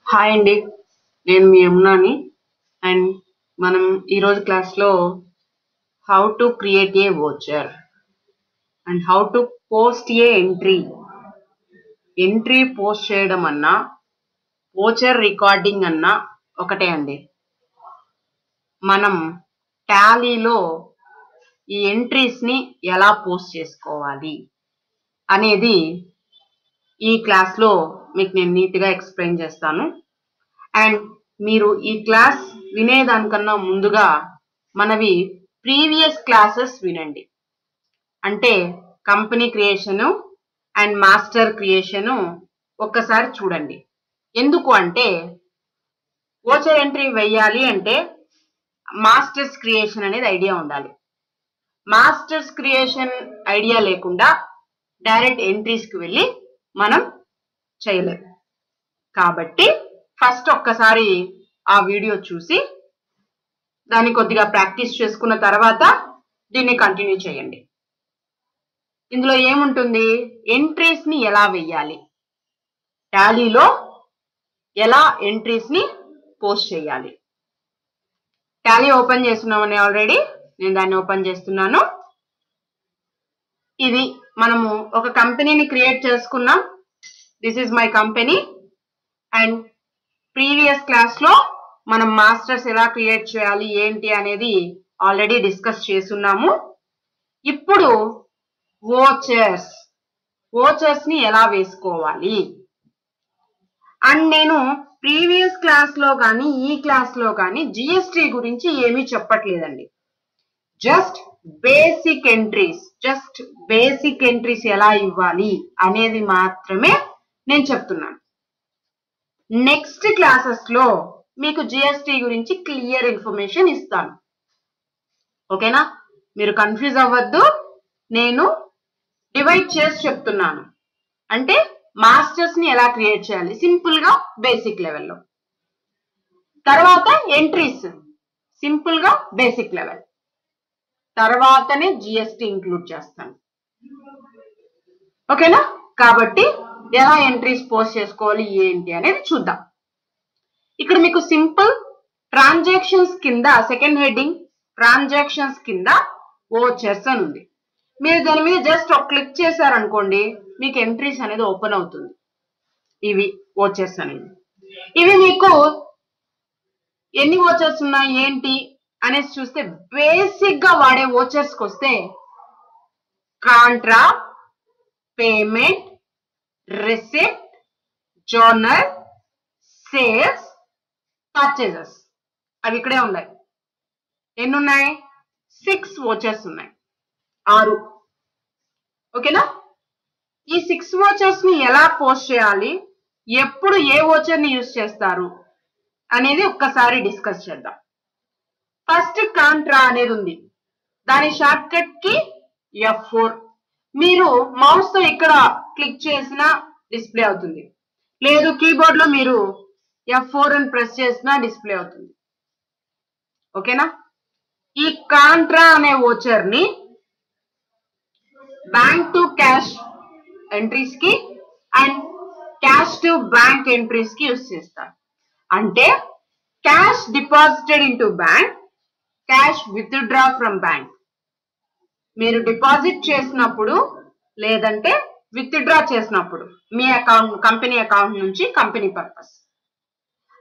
Hi అండి, నేను మీ యమునాని. And మనం ఈరోజు క్లాస్లో how to create a voucher and how to post A entry post చేయడం అన్నా వోచర్ రికార్డింగ్ అన్నా ఒకటే అండి. మనం టాలీలో ఈ ఎంట్రీస్ని ఎలా పోస్ట్ చేసుకోవాలి అనేది ఈ క్లాస్లో మీకు నేను నీట్గా ఎక్స్ప్లెయిన్ చేస్తాను. అండ్ మీరు ఈ క్లాస్ వినేదానికన్నా ముందుగా మనవి ప్రీవియస్ క్లాసెస్ వినండి. అంటే company creation and master creation ఒక్కసారి చూడండి. ఎందుకు అంటే వోచర్ ఎంట్రీ వేయాలి అంటే మాస్టర్స్ క్రియేషన్ అనేది ఐడియా ఉండాలి. మాస్టర్స్ క్రియేషన్ ఐడియా లేకుండా డైరెక్ట్ ఎంట్రీస్కి వెళ్ళి మనం చేయలేము. కాబట్టి ఫస్ట్ ఒక్కసారి ఆ వీడియో చూసి దాన్ని కొద్దిగా ప్రాక్టీస్ చేసుకున్న తర్వాత దీన్ని కంటిన్యూ చేయండి. ఇందులో ఏముంటుంది, ఎంట్రీస్ ని ఎలా వేయాలి, టాలీలో ఎలా ఎంట్రీస్ ని పోస్ట్ చేయాలి. టాలీ ఓపెన్ చేస్తున్నామని ఆల్రెడీ నేను దాన్ని ఓపెన్ చేస్తున్నాను. ఇది మనము ఒక కంపెనీని క్రియేట్ చేసుకున్నాం. This is my company. And previous class లో మనం మాస్టర్స్ ఎలా క్రియేట్ చేయాలి ఏంటి అనేది ఆల్రెడీ డిస్కస్ చేస్తున్నాము. ఇప్పుడు వోచర్స్ ని ఎలా వేసుకోవాలి అండ్ నేను ప్రీవియస్ క్లాస్ లో కానీ ఈ క్లాస్ లో కానీ జిఎస్టి గురించి ఏమీ చెప్పట్లేదండి. జస్ట్ బేసిక్ ఎంట్రీస్ ఎలా ఇవ్వాలి అనేది మాత్రమే నేను చెప్తున్నాను. నెక్స్ట్ క్లాసెస్ లో మీకు జిఎస్టి గురించి క్లియర్ ఇన్ఫర్మేషన్ ఇస్తాను. ఓకేనా? మీరు కన్ఫ్యూజ్ అవ్వద్దు. నేను డివైడ్ చేసి చెప్తున్నాను. అంటే మాస్టర్స్ ని ఎలా క్రియేట్ చేయాలి సింపుల్ గా బేసిక్ లెవెల్లో, తర్వాత ఎంట్రీస్ సింపుల్ గా బేసిక్ లెవెల్, తర్వాతనే జిఎస్టి ఇంక్లూడ్ చేస్తాను. ఓకేనా? కాబట్టి ఎలా ఎంట్రీస్ పోస్ట్ చేసుకోవాలి ఏంటి అనేది చూద్దాం. ఇక్కడ మీకు సింపుల్ ట్రాన్సాక్షన్స్ కింద సెకండ్ హెడ్డింగ్ ట్రాన్సాక్షన్స్ కింద వోచర్స్ అని ఉంది. మీరు దాని మీద జస్ట్ ఒక క్లిక్ చేశారనుకోండి, మీకు ఎంట్రీస్ అనేది ఓపెన్ అవుతుంది. ఇవి వోచర్స్ అనేది. ఇవి మీకు ఎన్ని వోచర్స్ ఉన్నాయి ఏంటి అనేసి చూస్తే బేసిక్ గా వాడే వోచర్స్కి వస్తే Contra, payment, receipt, journal, sales, purchases అవి ఇక్కడే ఉన్నాయి. ఎన్ని ఉన్నాయి? 6 వోచర్స్ ఉన్నాయి. 6. ఓకేనా? ఈ 6 వోచర్స్ ని ఎలా పోస్ట్ చేయాలి, ఎప్పుడు ఏ వోచర్ ని యూజ్ చేస్తారు అనేది ఒక్కసారి డిస్కస్ చేద్దాం. ఫస్ట్ కాంట్రా అనేది ఉంది. దాని షార్ట్ కట్ కి F4. మీరు మౌస్ తో ఇక్కడ క్లిక్ చేసినా డిస్ప్లే అవుతుంది, లేదు కీబోర్డ్ లో మీరు F4 అని ప్రెస్ చేసినా డిస్ప్లే అవుతుంది. ఓకేనా? ఈ కాంట్రా అనే వోచర్ ని బ్యాంక్ టు క్యాష్ ఎంట్రీస్ కి and cash to bank entries కి యూజ్ చేస్తారు. అంటే cash deposited into bank, cash withdraw from bank. మీరు డిపాజిట్ చేసినప్పుడు లేదంటే విత్డ్రా చేసినప్పుడు మీ అకౌంట్, కంపెనీ అకౌంట్ నుంచి కంపెనీ పర్పస్,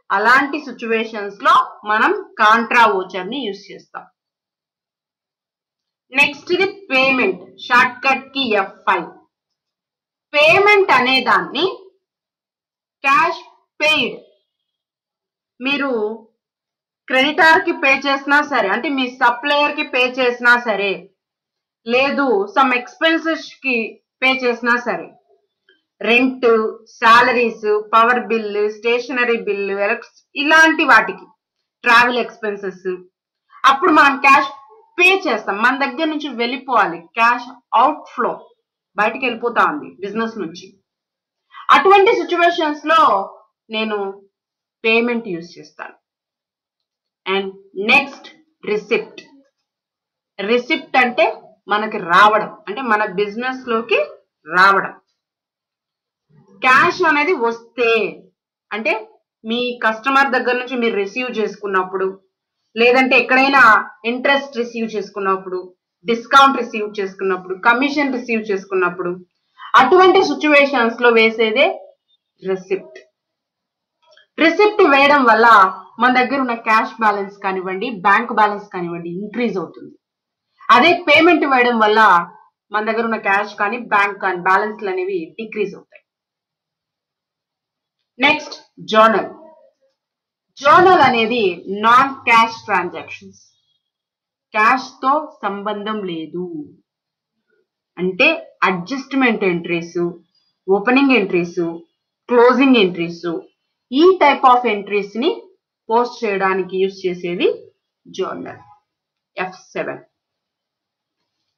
అలాంటి సిచ్యువేషన్స్ లో మనం కాంట్రా వోచర్ ని యూజ్ చేస్తాం. నెక్స్ట్ ఇది పేమెంట్, షార్ట్ కట్ కి F5. పేమెంట్ అనే దాన్ని క్యాష్ పెయిడ్, మీరు క్రెడిటార్ కి పే చేసినా సరే, అంటే మీ సప్లయర్ కి పే చేసినా సరే, లేదు సమ్ ఎక్స్పెన్సెస్ కి పే చేసినా సరే, rent, salaries, power bill, stationery bill, ఇలాంటి వాటికి, ట్రావెల్ ఎక్స్పెన్సెస్, అప్పుడు మనం క్యాష్ పే చేస్తాం. మన దగ్గర నుంచి వెళ్ళిపోవాలి, క్యాష్ అవుట్ ఫ్లో బయటికి వెళ్ళిపోతా ఉంది బిజినెస్ నుంచి. అటువంటి సిచ్యువేషన్స్ లో నేను పేమెంట్ యూజ్ చేస్తాను. అండ్ నెక్స్ట్ రిసిప్ట్ అంటే మనకి రావడం, అంటే మన బిజినెస్ లోకి రావడం. క్యాష్ అనేది వస్తే, అంటే మీ కస్టమర్ దగ్గర నుంచి మీరు రిసీవ్ చేసుకున్నప్పుడు, లేదంటే ఎక్కడైనా ఇంట్రెస్ట్ రిసీవ్ చేసుకున్నప్పుడు, డిస్కౌంట్ రిసీవ్ చేసుకున్నప్పుడు, కమిషన్ రిసీవ్ చేసుకున్నప్పుడు, అటువంటి సిచ్యువేషన్స్ లో వేసేదే రిసిప్ట్. రిసిప్ట్ వేయడం వల్ల మన దగ్గర ఉన్న క్యాష్ బ్యాలెన్స్ కానివ్వండి, బ్యాంక్ బ్యాలెన్స్ కానివ్వండి ఇంక్రీజ్ అవుతుంది. అదే పేమెంట్ వేయడం వల్ల మన దగ్గర ఉన్న క్యాష్ కానీ బ్యాంక్ కానీ బ్యాలెన్స్లు అనేవి డిక్రీజ్ అవుతాయి. Next journal. జర్నల్ అనేది నాన్ క్యాష్ ట్రాన్సాక్షన్స్, క్యాష్ తో సంబంధం లేదు. అంటే adjustment entries, opening entries, closing entries, ఈ టైప్ ఆఫ్ ఎంట్రీస్ ని పోస్ట్ చేయడానికి యూజ్ చేసేది journal. F7.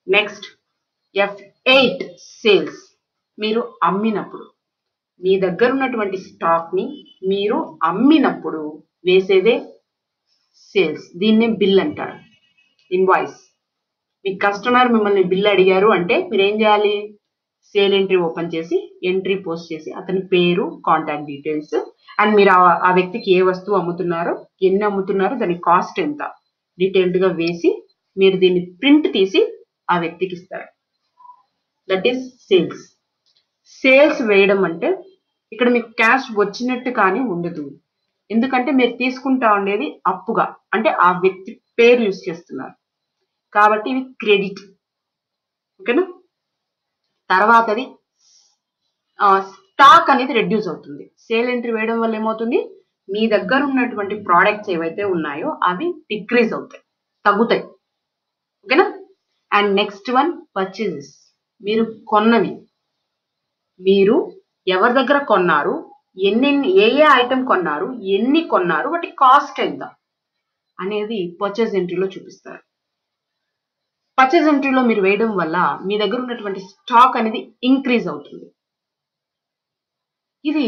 Next F8 sales. మీరు అమ్మినప్పుడు, మీ దగ్గర ఉన్నటువంటి స్టాక్ ని మీరు అమ్మినప్పుడు వేసేదే సేల్స్. దీన్నే బిల్ అంటారు, ఇన్వాయిస్. మీ కస్టమర్ మిమ్మల్ని బిల్ అడిగారు అంటే మీరు ఏం చేయాలి? సేల్ ఎంట్రీ ఓపెన్ చేసి ఎంట్రీ పోస్ట్ చేసి అతని పేరు, కాంటాక్ట్ డీటెయిల్స్ అండ్ మీరు ఆ వ్యక్తికి ఏ వస్తువు అమ్ముతున్నారో, ఎన్ని అమ్ముతున్నారో, దాని కాస్ట్ ఎంత డీటెయిల్డ్ గా వేసి మీరు దీన్ని ప్రింట్ తీసి ఆ వ్యక్తికి ఇస్తారు. That is sales. సేల్స్ వేయడం అంటే ఇక్కడ మీకు క్యాష్ వచ్చినట్టు కానీ ఉండదు. ఎందుకంటే మీరు తీసుకుంటా ఉండేది అప్పుగా, అంటే ఆ వ్యక్తి పేరు యూజ్ చేస్తున్నారు కాబట్టి ఇవి క్రెడిట్. ఓకేనా? తర్వాతది స్టాక్ అనేది రెడ్యూస్ అవుతుంది. సేల్ ఎంట్రీ వేయడం వల్ల ఏమవుతుంది? మీ దగ్గర ఉన్నటువంటి ప్రోడక్ట్స్ ఏవైతే ఉన్నాయో అవి డిక్రీజ్ అవుతాయి, తగ్గుతాయి. ఓకేనా? And next one purchases. మీరు కొన్నవి, మీరు ఎవరి దగ్గర కొన్నారు, ఏ ఐటమ్ కొన్నారు, ఎన్ని కొన్నారు, వాటి కాస్ట్ ఎంత అనేది పర్చేజ్ ఎంట్రీలో చూపిస్తారు. పర్చేజ్ ఎంట్రీలో మీరు వేయడం వల్ల మీ దగ్గర ఉన్నటువంటి స్టాక్ అనేది ఇంక్రీజ్ అవుతుంది. ఇది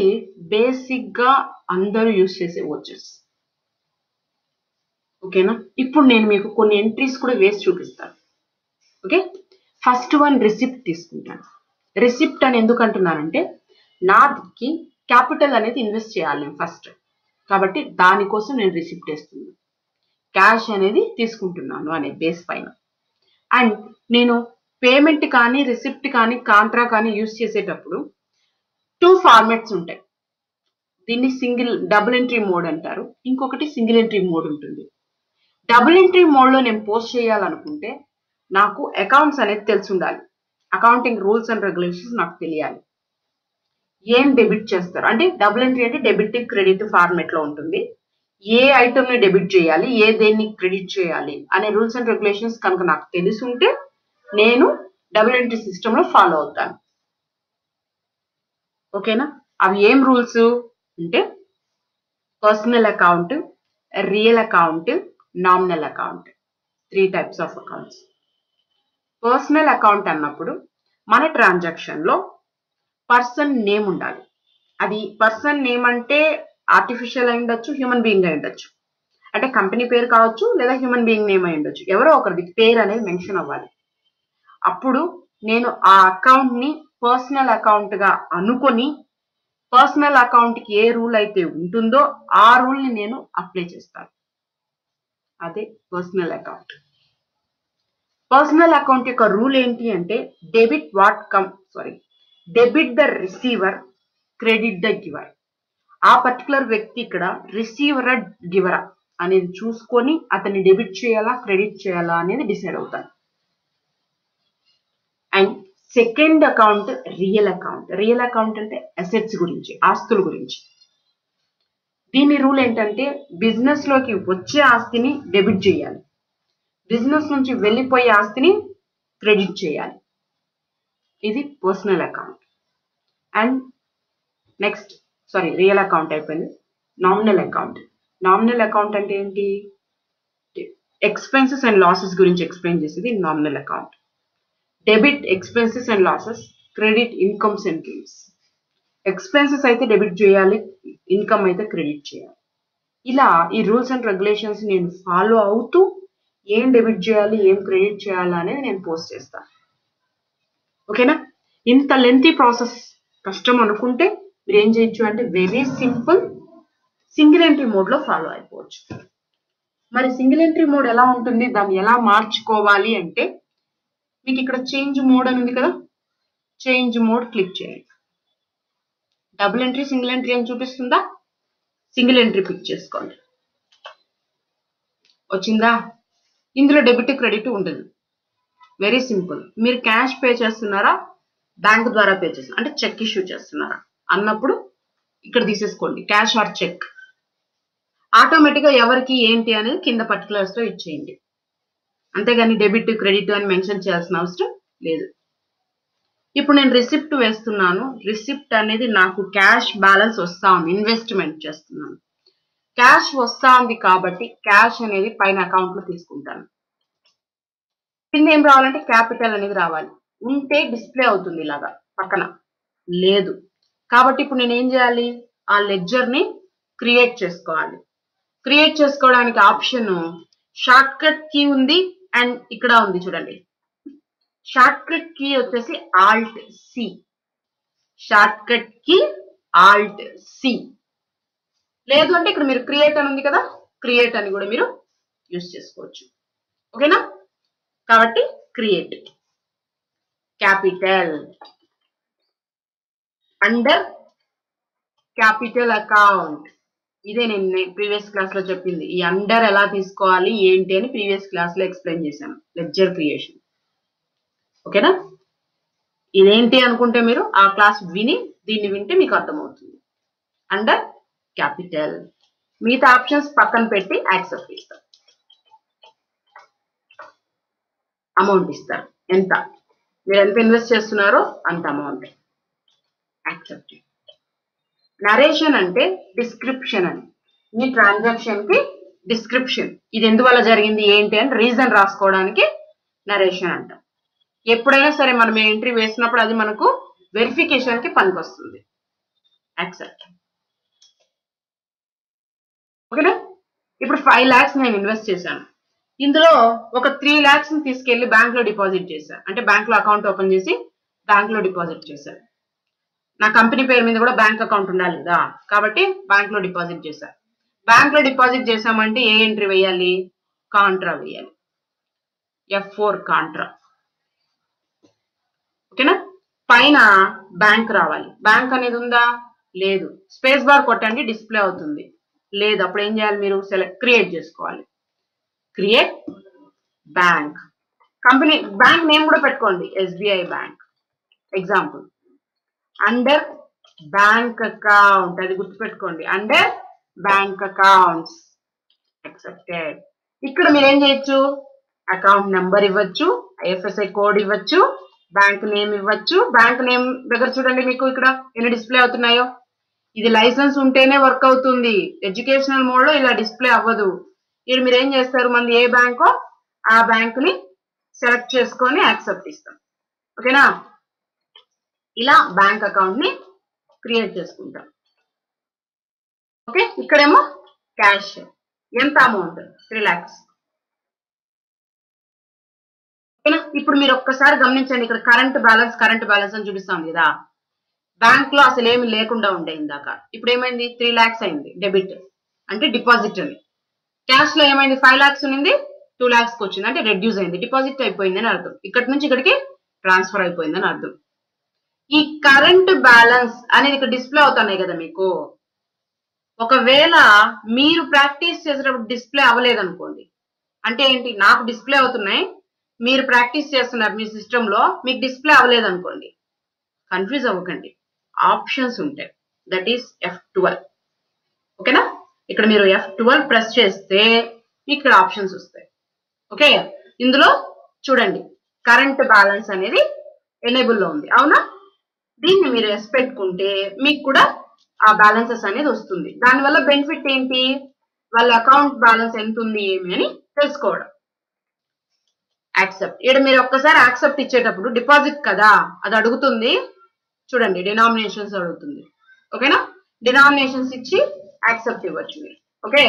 బేసిక్ గా అందరూ యూజ్ చేసే వాచెస్. ఓకేనా? ఇప్పుడు నేను మీకు కొన్ని ఎంట్రీస్ కూడా వేసి చూపిస్తాను. ఓకే, ఫస్ట్ వన్ రిసిప్ట్ తీసుకుంటాను. రిసిప్ట్ అని ఎందుకు అంటున్నానంటే నాకి క్యాపిటల్ అనేది ఇన్వెస్ట్ చేయాలి నేను ఫస్ట్, కాబట్టి దానికోసం నేను రిసిప్ట్ వేస్తున్నాను. క్యాష్ అనేది తీసుకుంటున్నాను అనే బేస్ పైన. అండ్ నేను పేమెంట్ కానీ రిసిప్ట్ కానీ కాంట్రా కానీ యూజ్ చేసేటప్పుడు 2 ఫార్మాట్స్ ఉంటాయి. దీన్ని డబుల్ ఎంట్రీ మోడ్ అంటారు, ఇంకొకటి సింగిల్ ఎంట్రీ మోడ్ ఉంటుంది. డబుల్ ఎంట్రీ మోడ్ లో నేను పోస్ట్ చేయాలనుకుంటే నాకు అకౌంట్స్ అనేది తెలిసి ఉండాలి. అకౌంటింగ్ రూల్స్ అండ్ రెగ్యులేషన్స్ నాకు తెలియాలి. ఏం డెబిట్ చేస్తారు అంటే డబుల్ ఎంట్రీ అంటే డెబిట్ క్రెడిట్ ఫార్మాట్ లో ఉంటుంది. ఏ ఐటమ్ ని డెబిట్ చేయాలి, ఏ దేన్ని క్రెడిట్ చేయాలి అనే రూల్స్ అండ్ రెగ్యులేషన్స్ కనుక నాకు తెలిసి ఉంటే నేను డబుల్ ఎంట్రీ సిస్టమ్ లో ఫాలో అవుతాను. ఓకేనా? అవి ఏం రూల్స్ అంటే personal account, real account, nominal account, 3 types of accounts. Personal account అన్నప్పుడు మన ట్రాన్సాక్షన్ లో పర్సన్ నేమ్ ఉండాలి. అది పర్సన్ నేమ్ అంటే ఆర్టిఫిషియల్ అయి ఉండొచ్చు, హ్యూమన్ బీయింగ్ అయి ఉండొచ్చు. అంటే కంపెనీ పేరు కావచ్చు లేదా హ్యూమన్ బీయింగ్ నేమ్ అయి ఉండొచ్చు. ఎవరో ఒకరిది పేరు అనేది మెన్షన్ అవ్వాలి. అప్పుడు నేను ఆ అకౌంట్ ని పర్సనల్ అకౌంట్ గా అనుకొని పర్సనల్ అకౌంట్ కి ఏ రూల్ అయితే ఉంటుందో ఆ రూల్ ని నేను అప్లై చేస్తాను. అదే పర్సనల్ అకౌంట్. పర్సనల్ అకౌంట్ యొక్క రూల్ ఏంటి అంటే debit the receiver, credit the giver. ఆ పర్టికులర్ వ్యక్తి ఇక్కడ రిసీవరా గివరా అనేది చూసుకొని అతన్ని డెబిట్ చేయాలా క్రెడిట్ చేయాలా అనేది డిసైడ్ అవుతాను. And second account real account. Real account అంటే అసెట్స్ గురించి, ఆస్తుల గురించి. దీని రూల్ ఏంటంటే బిజినెస్ లోకి వచ్చే ఆస్తిని డెబిట్ చేయాలి, బిజినెస్ నుంచి వెళ్ళిపోయే ఆస్తిని క్రెడిట్ చేయాలి. ఇది personal account. And next real account అయిపోయింది. Nominal account. నామినల్ అకౌంట్ అంటే ఏంటి? ఎక్స్పెన్సెస్ అండ్ లాసెస్ గురించి ఎక్స్ప్లెయిన్ చేసేది nominal account. Debit expenses and losses, credit incomes and gains. Expenses అయితే డెబిట్ చేయాలి, ఇన్కమ్ అయితే క్రెడిట్ చేయాలి. ఇలా ఈ రూల్స్ అండ్ రెగ్యులేషన్స్ నేను ఫాలో అవుతూ ఏం డెబిట్ చేయాలి ఏం క్రెడిట్ చేయాలి అనేది నేను పోస్ట్ చేస్తాను. ఓకేనా? ఇంత లెంతీ ప్రాసెస్ కష్టం అనుకుంటే మీరు ఏం చేయొచ్చు అంటే very simple single entry mode లో ఫాలో అయిపోవచ్చు. మరి సింగిల్ ఎంట్రీ మోడ్ ఎలా ఉంటుంది, దాన్ని ఎలా మార్చుకోవాలి అంటే మీకు ఇక్కడ చేంజ్ మోడ్ అని ఉంది కదా, చేంజ్ మోడ్ క్లిక్ చేయండి. డబుల్ ఎంట్రీ సింగిల్ ఎంట్రీ అని చూపిస్తుందా, సింగిల్ ఎంట్రీ పిక్ చేసుకోండి. వచ్చిందా? ఇందులో డెబిట్ క్రెడిట్ ఉండదు, వెరీ సింపుల్. మీరు క్యాష్ పే చేస్తున్నారా, బ్యాంక్ ద్వారా పే చేస్తున్నారు అంటే చెక్ ఇష్యూ చేస్తున్నారా అన్నప్పుడు ఇక్కడ తీసేసుకోండి, క్యాష్ ఆర్ చెక్. ఆటోమేటిక్ గా ఎవరికి ఏంటి అనేది కింద పర్టికులర్స్ లో ఇచ్చేయండి, అంతేగాని డెబిట్ క్రెడిట్ అని మెన్షన్ చేయాల్సిన అవసరం లేదు. ఇప్పుడు నేను రిసిప్ట్ వేస్తున్నాను. రిసిప్ట్ అనేది నాకు క్యాష్ బ్యాలెన్స్ వస్తా ఉంది, ఇన్వెస్ట్మెంట్ చేస్తున్నాను, క్యాష్ వస్తా ఉంది కాబట్టి క్యాష్ అనేది పైన అకౌంట్ లో తీసుకుంటాను. కింద ఏం రావాలంటే క్యాపిటల్ అనేది రావాలి, ఉంటే డిస్ప్లే అవుతుంది ఇలాగా పక్కన, లేదు కాబట్టి ఇప్పుడు నేను ఏం చేయాలి, ఆ లెడ్జర్ ని క్రియేట్ చేసుకోవాలి. క్రియేట్ చేసుకోవడానికి ఆప్షన్ షార్ట్ కట్ కీ ఉంది అండ్ ఇక్కడ ఉంది చూడండి, షార్ట్ కట్ కీ వచ్చేసి alt C, shortcut key alt C. లేదు అంటే ఇక్కడ మీరు క్రియేట్ అని ఉంది కదా, క్రియేట్ అని కూడా మీరు యూజ్ చేసుకోవచ్చు. ఓకేనా? కాబట్టి create capital under capital account. ఇదే నేను ప్రీవియస్ క్లాస్ లో చెప్పింది, ఈ అండర్ ఎలా తీసుకోవాలి ఏంటి అని ప్రీవియస్ క్లాస్ లో ఎక్స్ప్లెయిన్ చేశాను, లెడ్జర్ క్రియేషన్. ఓకేనా? ఇదేంటి అనుకుంటే మీరు ఆ క్లాస్ విని దీన్ని వింటే మీకు అర్థమవుతుంది. అండర్ క్యాపిటల్, మిగతా ఆప్షన్స్ పక్కన పెట్టి యాక్సెప్ట్ ఇస్తారు, అమౌంట్ ఇస్తారు, ఎంత మీరు ఎంత ఇన్వెస్ట్ చేస్తున్నారో అంత అమౌంట్ యాక్సెప్ట్. నరేషన్ అంటే డిస్క్రిప్షన్ అని, మీ ట్రాన్సాక్షన్ కి డిస్క్రిప్షన్, ఇది ఎందువల్ల జరిగింది ఏంటి అని రీజన్ రాసుకోవడానికి నరేషన్ అంటాం. ఎప్పుడైనా సరే మనం ఎంట్రీ వేసినప్పుడు అది మనకు వెరిఫికేషన్ కి పనికొస్తుంది. యాక్సెప్ట్. ఓకేనా? ఇప్పుడు 5 lakhs నేను ఇన్వెస్ట్ చేశాను, ఇందులో ఒక 3 lakhs ని తీసుకెళ్లి బ్యాంక్ లో డిపాజిట్ చేశాను, అంటే బ్యాంక్ లో అకౌంట్ ఓపెన్ చేసి బ్యాంక్ లో డిపాజిట్ చేశాను. నా కంపెనీ పేరు మీద కూడా బ్యాంక్ అకౌంట్ ఉండాలి కదా, కాబట్టి బ్యాంక్ లో డిపాజిట్ చేశాను. బ్యాంక్ లో డిపాజిట్ చేశామంటే ఏ ఎంట్రీ వేయాలి, కాంట్రా వేయాలి, F4 కాంట్రా. ఓకేనా? పైన బ్యాంక్ రావాలి, బ్యాంక్ అనేది ఉందా, లేదు, స్పేస్ బార్ కొట్టండి డిస్ప్లే అవుతుంది, లేదు, అప్పుడు ఏం చేయాలి, మీరు సెలెక్ట్ క్రియేట్ చేసుకోవాలి, create bank. Company bank name కూడా పెట్టుకోండి, SBI bank example. Under bank account, అది గుర్తుపెట్టుకోండి, అండర్ బ్యాంక్ అకౌంట్స్ యాక్సెప్టెడ్. ఇక్కడ మీరు ఏం చేయొచ్చు, అకౌంట్ నెంబర్ ఇవ్వచ్చు, IFSI కోడ్ ఇవ్వచ్చు, బ్యాంక్ నేమ్ ఇవ్వచ్చు. బ్యాంక్ నేమ్ దగ్గర చూడండి మీకు ఇక్కడ ఎన్ని డిస్ప్లే అవుతున్నాయో, ఇది లైసెన్స్ ఉంటేనే వర్క్ అవుతుంది, ఎడ్యుకేషనల్ మోడ్ లో ఇలా డిస్ప్లే అవ్వదు. ఇక్కడ మీరు ఏం చేస్తారు, మంది ఏ బ్యాంకో ఆ బ్యాంక్ ని సెలెక్ట్ చేసుకొని యాక్సెప్ట్ ఇస్తాం. ఓకేనా? ఇలా బ్యాంక్ అకౌంట్ ని క్రియేట్ చేసుకుంటాం. ఓకే, ఇక్కడేమో క్యాష్ ఎంత అమౌంట్, 3 lakhs. ఓకేనా? ఇప్పుడు మీరు ఒక్కసారి గమనించండి, ఇక్కడ కరెంట్ బ్యాలెన్స్ అని చూపిస్తాం కదా, బ్యాంక్ లో అసలు ఏమి లేకుండా ఉండే ఇందాక, ఇప్పుడు ఏమైంది, 3 lakhs అయింది డెబిట్, అంటే డిపాజిట్ అని. క్యాష్ లో ఏమైంది, 5 lakhs ఉన్నింది 2 lakhs కి వచ్చింది, అంటే రెడ్యూస్ అయింది, డిపాజిట్ అయిపోయింది అని అర్థం, ఇక్కడి నుంచి ఇక్కడికి ట్రాన్స్ఫర్ అయిపోయిందని అర్థం. ఈ కరెంట్ బ్యాలెన్స్ అనేది ఇక్కడ డిస్ప్లే అవుతున్నాయి కదా మీకు, ఒకవేళ మీరు ప్రాక్టీస్ చేసేటప్పుడు డిస్ప్లే అవ్వలేదు అనుకోండి, అంటే ఏంటి, నాకు డిస్ప్లే అవుతున్నాయి, మీరు ప్రాక్టీస్ చేస్తున్నారు మీ సిస్టమ్ లో, మీకు డిస్ప్లే అవ్వలేదు అనుకోండి, కన్ఫ్యూజ్ అవ్వకండి, ఆప్షన్స్ ఉంటాయి, దట్ ఈస్ F12. ఓకేనా? ఇక్కడ మీరు F12 ప్రెస్ చేస్తే మీకు ఇక్కడ ఆప్షన్స్ వస్తాయి. ఓకే, ఇందులో చూడండి కరెంట్ బ్యాలెన్స్ అనేది ఎనేబుల్ లో ఉంది, అవునా? దీన్ని మీరు ఎస్ పెట్టుకుంటే మీకు కూడా ఆ బ్యాలెన్సెస్ అనేది వస్తుంది. దానివల్ల బెనిఫిట్ ఏంటి, వాళ్ళ అకౌంట్ బ్యాలెన్స్ ఎంత ఉంది ఏమి అని తెలుసుకోవడం. యాక్సెప్ట్. ఇక్కడ మీరు ఒక్కసారి యాక్సెప్ట్ ఇచ్చేటప్పుడు డిపాజిట్ కదా అది అడుగుతుంది, చూడండి డినామినేషన్స్ అడుగుతుంది. ఓకేనా? డినామినేషన్స్ ఇచ్చి యాక్సెప్ట్ ఇవ్వచ్చు మీరు. Okay,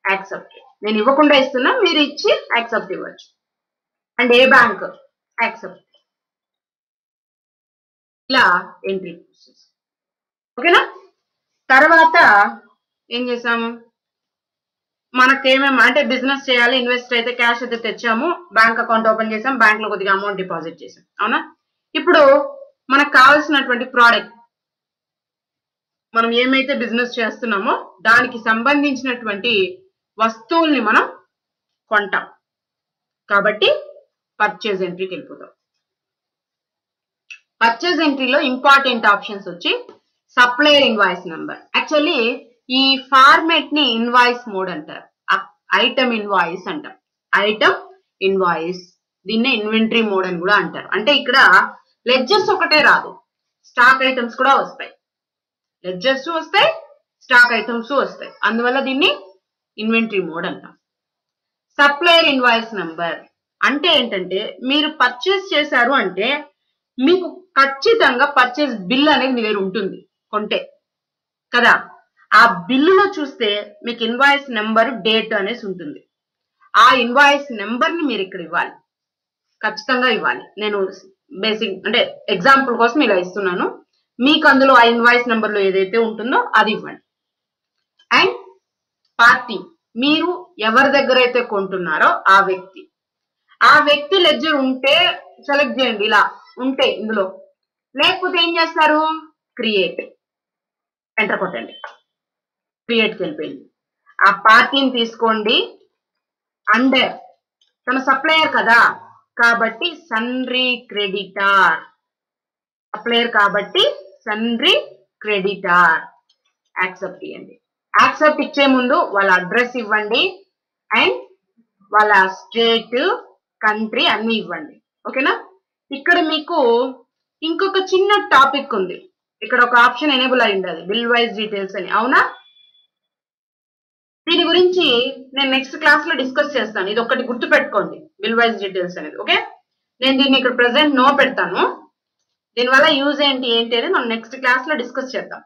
accept. నేను ఇవ్వకుండా ఇస్తున్నా, మీరు ఇచ్చి యాక్సెప్ట్ ఇవ్వచ్చు. And A bank, accept. ఇలా ఎంట్రీ. ఓకేనా? తర్వాత ఏం చేసాము, మనకేమేమి అంటే బిజినెస్ చేయాలి, ఇన్వెస్ట్ అయితే క్యాష్ అయితే తెచ్చాము, బ్యాంక్ అకౌంట్ ఓపెన్ చేసాం, బ్యాంక్ లో కొద్దిగా అమౌంట్ డిపాజిట్ చేసాం, అవునా. ఇప్పుడు మనకు కావాల్సినటువంటి ప్రోడక్ట్, మనం ఏమైతే బిజినెస్ చేస్తున్నామో దానికి సంబంధించినటువంటి వస్తువుల్ని మనం కొంటాం, కాబట్టి పర్చేజ్ ఎంట్రీకి వెళ్ళిపోతాం. పర్చేజ్ ఎంట్రీలో ఇంపార్టెంట్ ఆప్షన్స్ వచ్చి సప్లయర్ ఇన్వాయిస్ నెంబర్. యాక్చువల్లీ ఈ ఫార్మాట్ ని ఇన్వాయిస్ మోడ్ అంటారు, ఐటమ్ ఇన్వాయిస్ అంటారు, ఐటమ్ ఇన్వాయిస్, దీన్నే ఇన్వెంటరీ మోడ్ అని కూడా అంటారు. అంటే ఇక్కడ లెడ్జర్స్ ఒకటే రాదు, స్టాక్ ఐటమ్స్ కూడా వస్తాయి, లెడ్జర్స్ వస్తాయి, స్టాక్ ఐటమ్స్ వస్తాయి, అందువల్ల దీన్ని ఇన్వెంటరీ మోడ్ అంటాం. సప్లయర్ ఇన్వాయిస్ నంబర్ అంటే ఏంటంటే, మీరు పర్చేస్ చేశారు అంటే మీకు ఖచ్చితంగా పర్చేస్ బిల్ అనేది మీ దగ్గర ఉంటుంది కొంటే కదా, ఆ బిల్లులో చూస్తే మీకు ఇన్వాయిస్ నెంబర్, డేట్ అనేసి ఉంటుంది. ఆ ఇన్వాయిస్ నెంబర్ ని మీరు ఇక్కడ ఇవ్వాలి, ఖచ్చితంగా ఇవ్వాలి. నేను బేసిక్ అంటే ఎగ్జాంపుల్ కోసం ఇలా ఇస్తున్నాను, మీకు అందులో ఆ ఇన్వాయిస్ నెంబర్ లో ఏదైతే ఉంటుందో అది ఇవ్వండి. అండ్ పార్టీ, మీరు ఎవరి దగ్గర అయితే కొంటున్నారో ఆ వ్యక్తి లెడ్జర్ ఉంటే సెలెక్ట్ చేయండి, ఇలా ఉంటే ఇందులో, లేకపోతే ఏం చేస్తారు, క్రియేట్, ఎంటర్ కొట్టండి, క్రియేట్కి వెళ్ళిపోయింది. ఆ పార్టీని తీసుకోండి, అండర్ తన సప్లయర్ కదా కాబట్టి సన్రీ క్రెడిటార్, సప్లయర్ కాబట్టి సన్రీ క్రెడిటార్, యాక్సెప్ట్ ఇవ్వండి. యాక్సెప్ట్ ఇచ్చే ముందు వాళ్ళ అడ్రస్ ఇవ్వండి అండ్ వాళ్ళ స్టేట్, కంట్రీ అన్ని ఇవ్వండి, ఓకేనా. ఇక్కడ మీకు ఇంకొక చిన్న టాపిక్ ఉంది, ఇక్కడ ఒక ఆప్షన్ ఎనేబుల్ అయింది, అది బిల్ వైజ్ డీటెయిల్స్ అని, అవునా. దీని గురించి నేను నెక్స్ట్ క్లాస్ లో డిస్కస్ చేస్తాను, ఇది ఒకటి గుర్తు పెట్టుకోండి, బిల్ వైజ్ డీటెయిల్స్ అనేది, ఓకే. నేను దీన్ని ఇక్కడ ప్రెసెంట్ నో పెడతాను, దీనివల్ల యూజ్ ఏంటి అనేది మనం నెక్స్ట్ క్లాస్ లో డిస్కస్ చేద్దాం.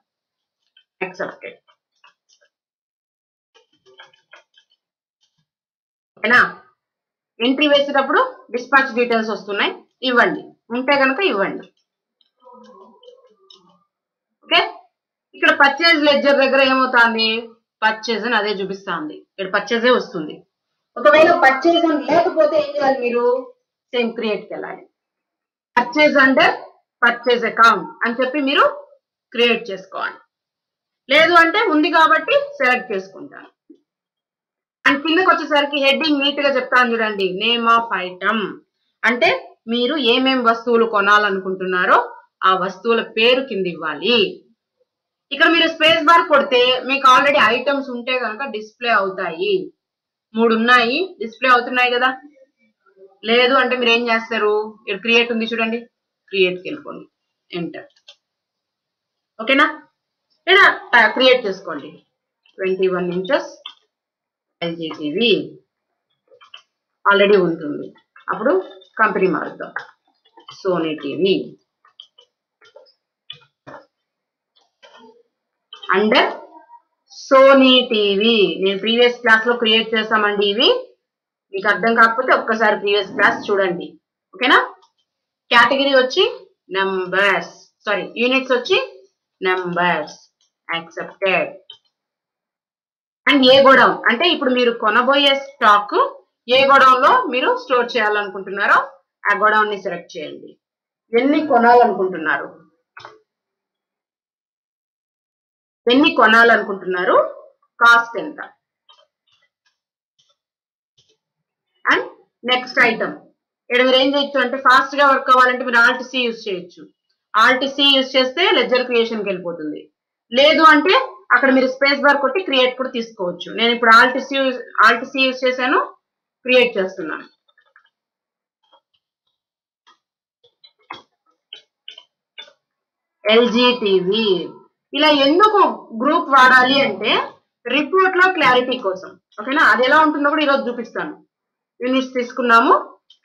యాక్సెప్టెడ్, ఓకేనా. ఎంట్రీ వేసేటప్పుడు డిస్పాచ్ డీటెయిల్స్ వస్తున్నాయి, ఇవ్వండి, ఉంటే కనుక ఇవ్వండి, ఓకే. ఇక్కడ పర్చేజ్ లెడ్జర్ దగ్గర ఏమవుతుంది, పర్చేజ్ అని అదే చూపిస్తుంది, ఇక్కడ పర్చేజే వస్తుంది. ఒకవేళ పర్చేజ్ అని లేకపోతే ఏం చేయాలి, మీరు సేమ్ క్రియేట్కి వెళ్ళాలి, పర్చేజ్ అండర్ పర్చేజ్ అకౌంట్ అని చెప్పి మీరు క్రియేట్ చేసుకోవాలి. లేదు అంటే ఉంది కాబట్టి సెలెక్ట్ చేసుకుంటాను. అండ్ కిందకి వచ్చేసరికి హెడ్డింగ్ నీట్ గా చెప్తాను చూడండి, నేమ్ ఆఫ్ ఐటమ్ అంటే మీరు ఏమేం వస్తువులు కొనాలనుకుంటున్నారో ఆ వస్తువుల పేరు కింద ఇవ్వాలి. ఇక్కడ మీరు స్పేస్ బార్ కొడితే మీకు ఆల్రెడీ ఐటమ్స్ ఉంటే కనుక డిస్ప్లే అవుతాయి, 3 ఉన్నాయి, డిస్ప్లే అవుతున్నాయి కదా. లేదు అంటే మీరు ఏం చేస్తారు, ఇక్కడ క్రియేట్ ఉంది చూడండి, క్రియేట్కి వెళ్ళిపోండి, ఎంటర్, ఓకేనా. ఇక్కడ క్రియేట్ చేసుకోండి, 21 ఇంచెస్ LG టీవీ ఆల్రెడీ ఉంటుంది, అప్పుడు కంపెనీ మారుద్దాం, Sony TV under Sony TV. నేను ప్రీవియస్ క్లాస్ లో క్రియేట్ చేస్తామండి, ఇవి మీకు అర్థం కాకపోతే ఒక్కసారి ప్రీవియస్ క్లాస్ చూడండి, ఓకేనా. కేటగిరీ వచ్చి నంబర్స్, సారీ యూనిట్స్ వచ్చి numbers, accepted. And A godown అంటే ఇప్పుడు మీరు కొనబోయే స్టాక్ ఏ గోడౌన్ లో మీరు స్టోర్ చేయాలనుకుంటున్నారో ఆ గోడౌన్ ని సెలెక్ట్ చేయండి. ఎన్ని కొనాలనుకుంటున్నారు, కాస్ట్ ఎంత, అండ్ నెక్స్ట్ ఐటమ్. ఇక్కడ మీరు ఏం చేయొచ్చు అంటే ఫాస్ట్ గా వర్క్ అవ్వాలంటే మీరు Alt C యూజ్ చేయొచ్చు, Alt C యూజ్ చేస్తే లెడ్జర్ క్రియేషన్ కి వెళ్ళిపోతుంది. లేదు అంటే అక్కడ మీరు స్పేస్ బార్ కొట్టి క్రియేట్ కూడా తీసుకోవచ్చు. నేను ఇప్పుడు Alt C యూజ్ చేశాను, క్రియేట్ చేస్తున్నాను. LG TV. ఇలా ఎందుకు గ్రూప్ వాడాలి అంటే రిపోర్ట్ లో క్లారిటీ కోసం, ఓకేనా. అది ఎలా ఉంటుందో కూడా ఈరోజు చూపిస్తాను. యూనిట్స్ తీసుకున్నాము,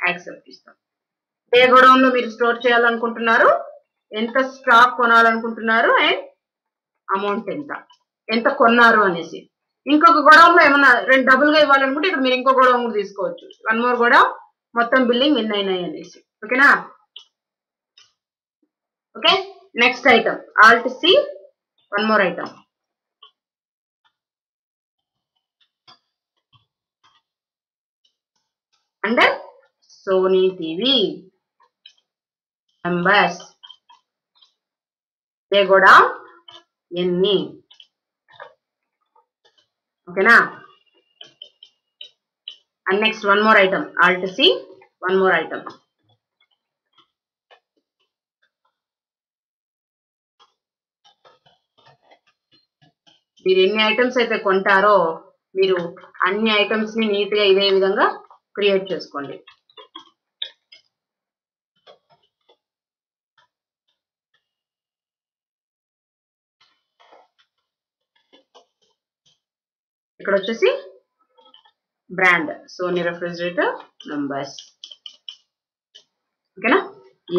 యాక్సెప్ట్ ఇస్తాం. ఏ గోడౌన్ లో మీరు స్టోర్ చేయాలనుకుంటున్నారు, ఎంత స్టాక్ కొనాలనుకుంటున్నారు అండ్ అమౌంట్ ఎంత కొన్నారు అనేసి. ఇంకొక గోడౌన్ లో ఏమన్నా 2 డబుల్ గా ఇవ్వాలనుకుంటే ఇక్కడ మీరు ఇంకో గోడౌన్ కూడా తీసుకోవచ్చు, 1 more గోడౌన్, మొత్తం బిల్లింగ్ ఎన్ని అయినాయి అనేసి, ఓకేనా. Okay, next item Alt C, 1 more item, under Sony TV. Numbers. They go down any. Okay na? And next one more item. Alt C. One more item. మీరు ఎన్ని items అయితే కొంటారో మీరు అన్ని ఐటమ్స్ ని నీట్ గా ఇదే విధంగా క్రియేట్ చేసుకోండి. ఇక్కడ వచ్చేసి బ్రాండ్ సోనీ రెఫ్రిజిరేటర్ నంబర్స్. ఓకేనా?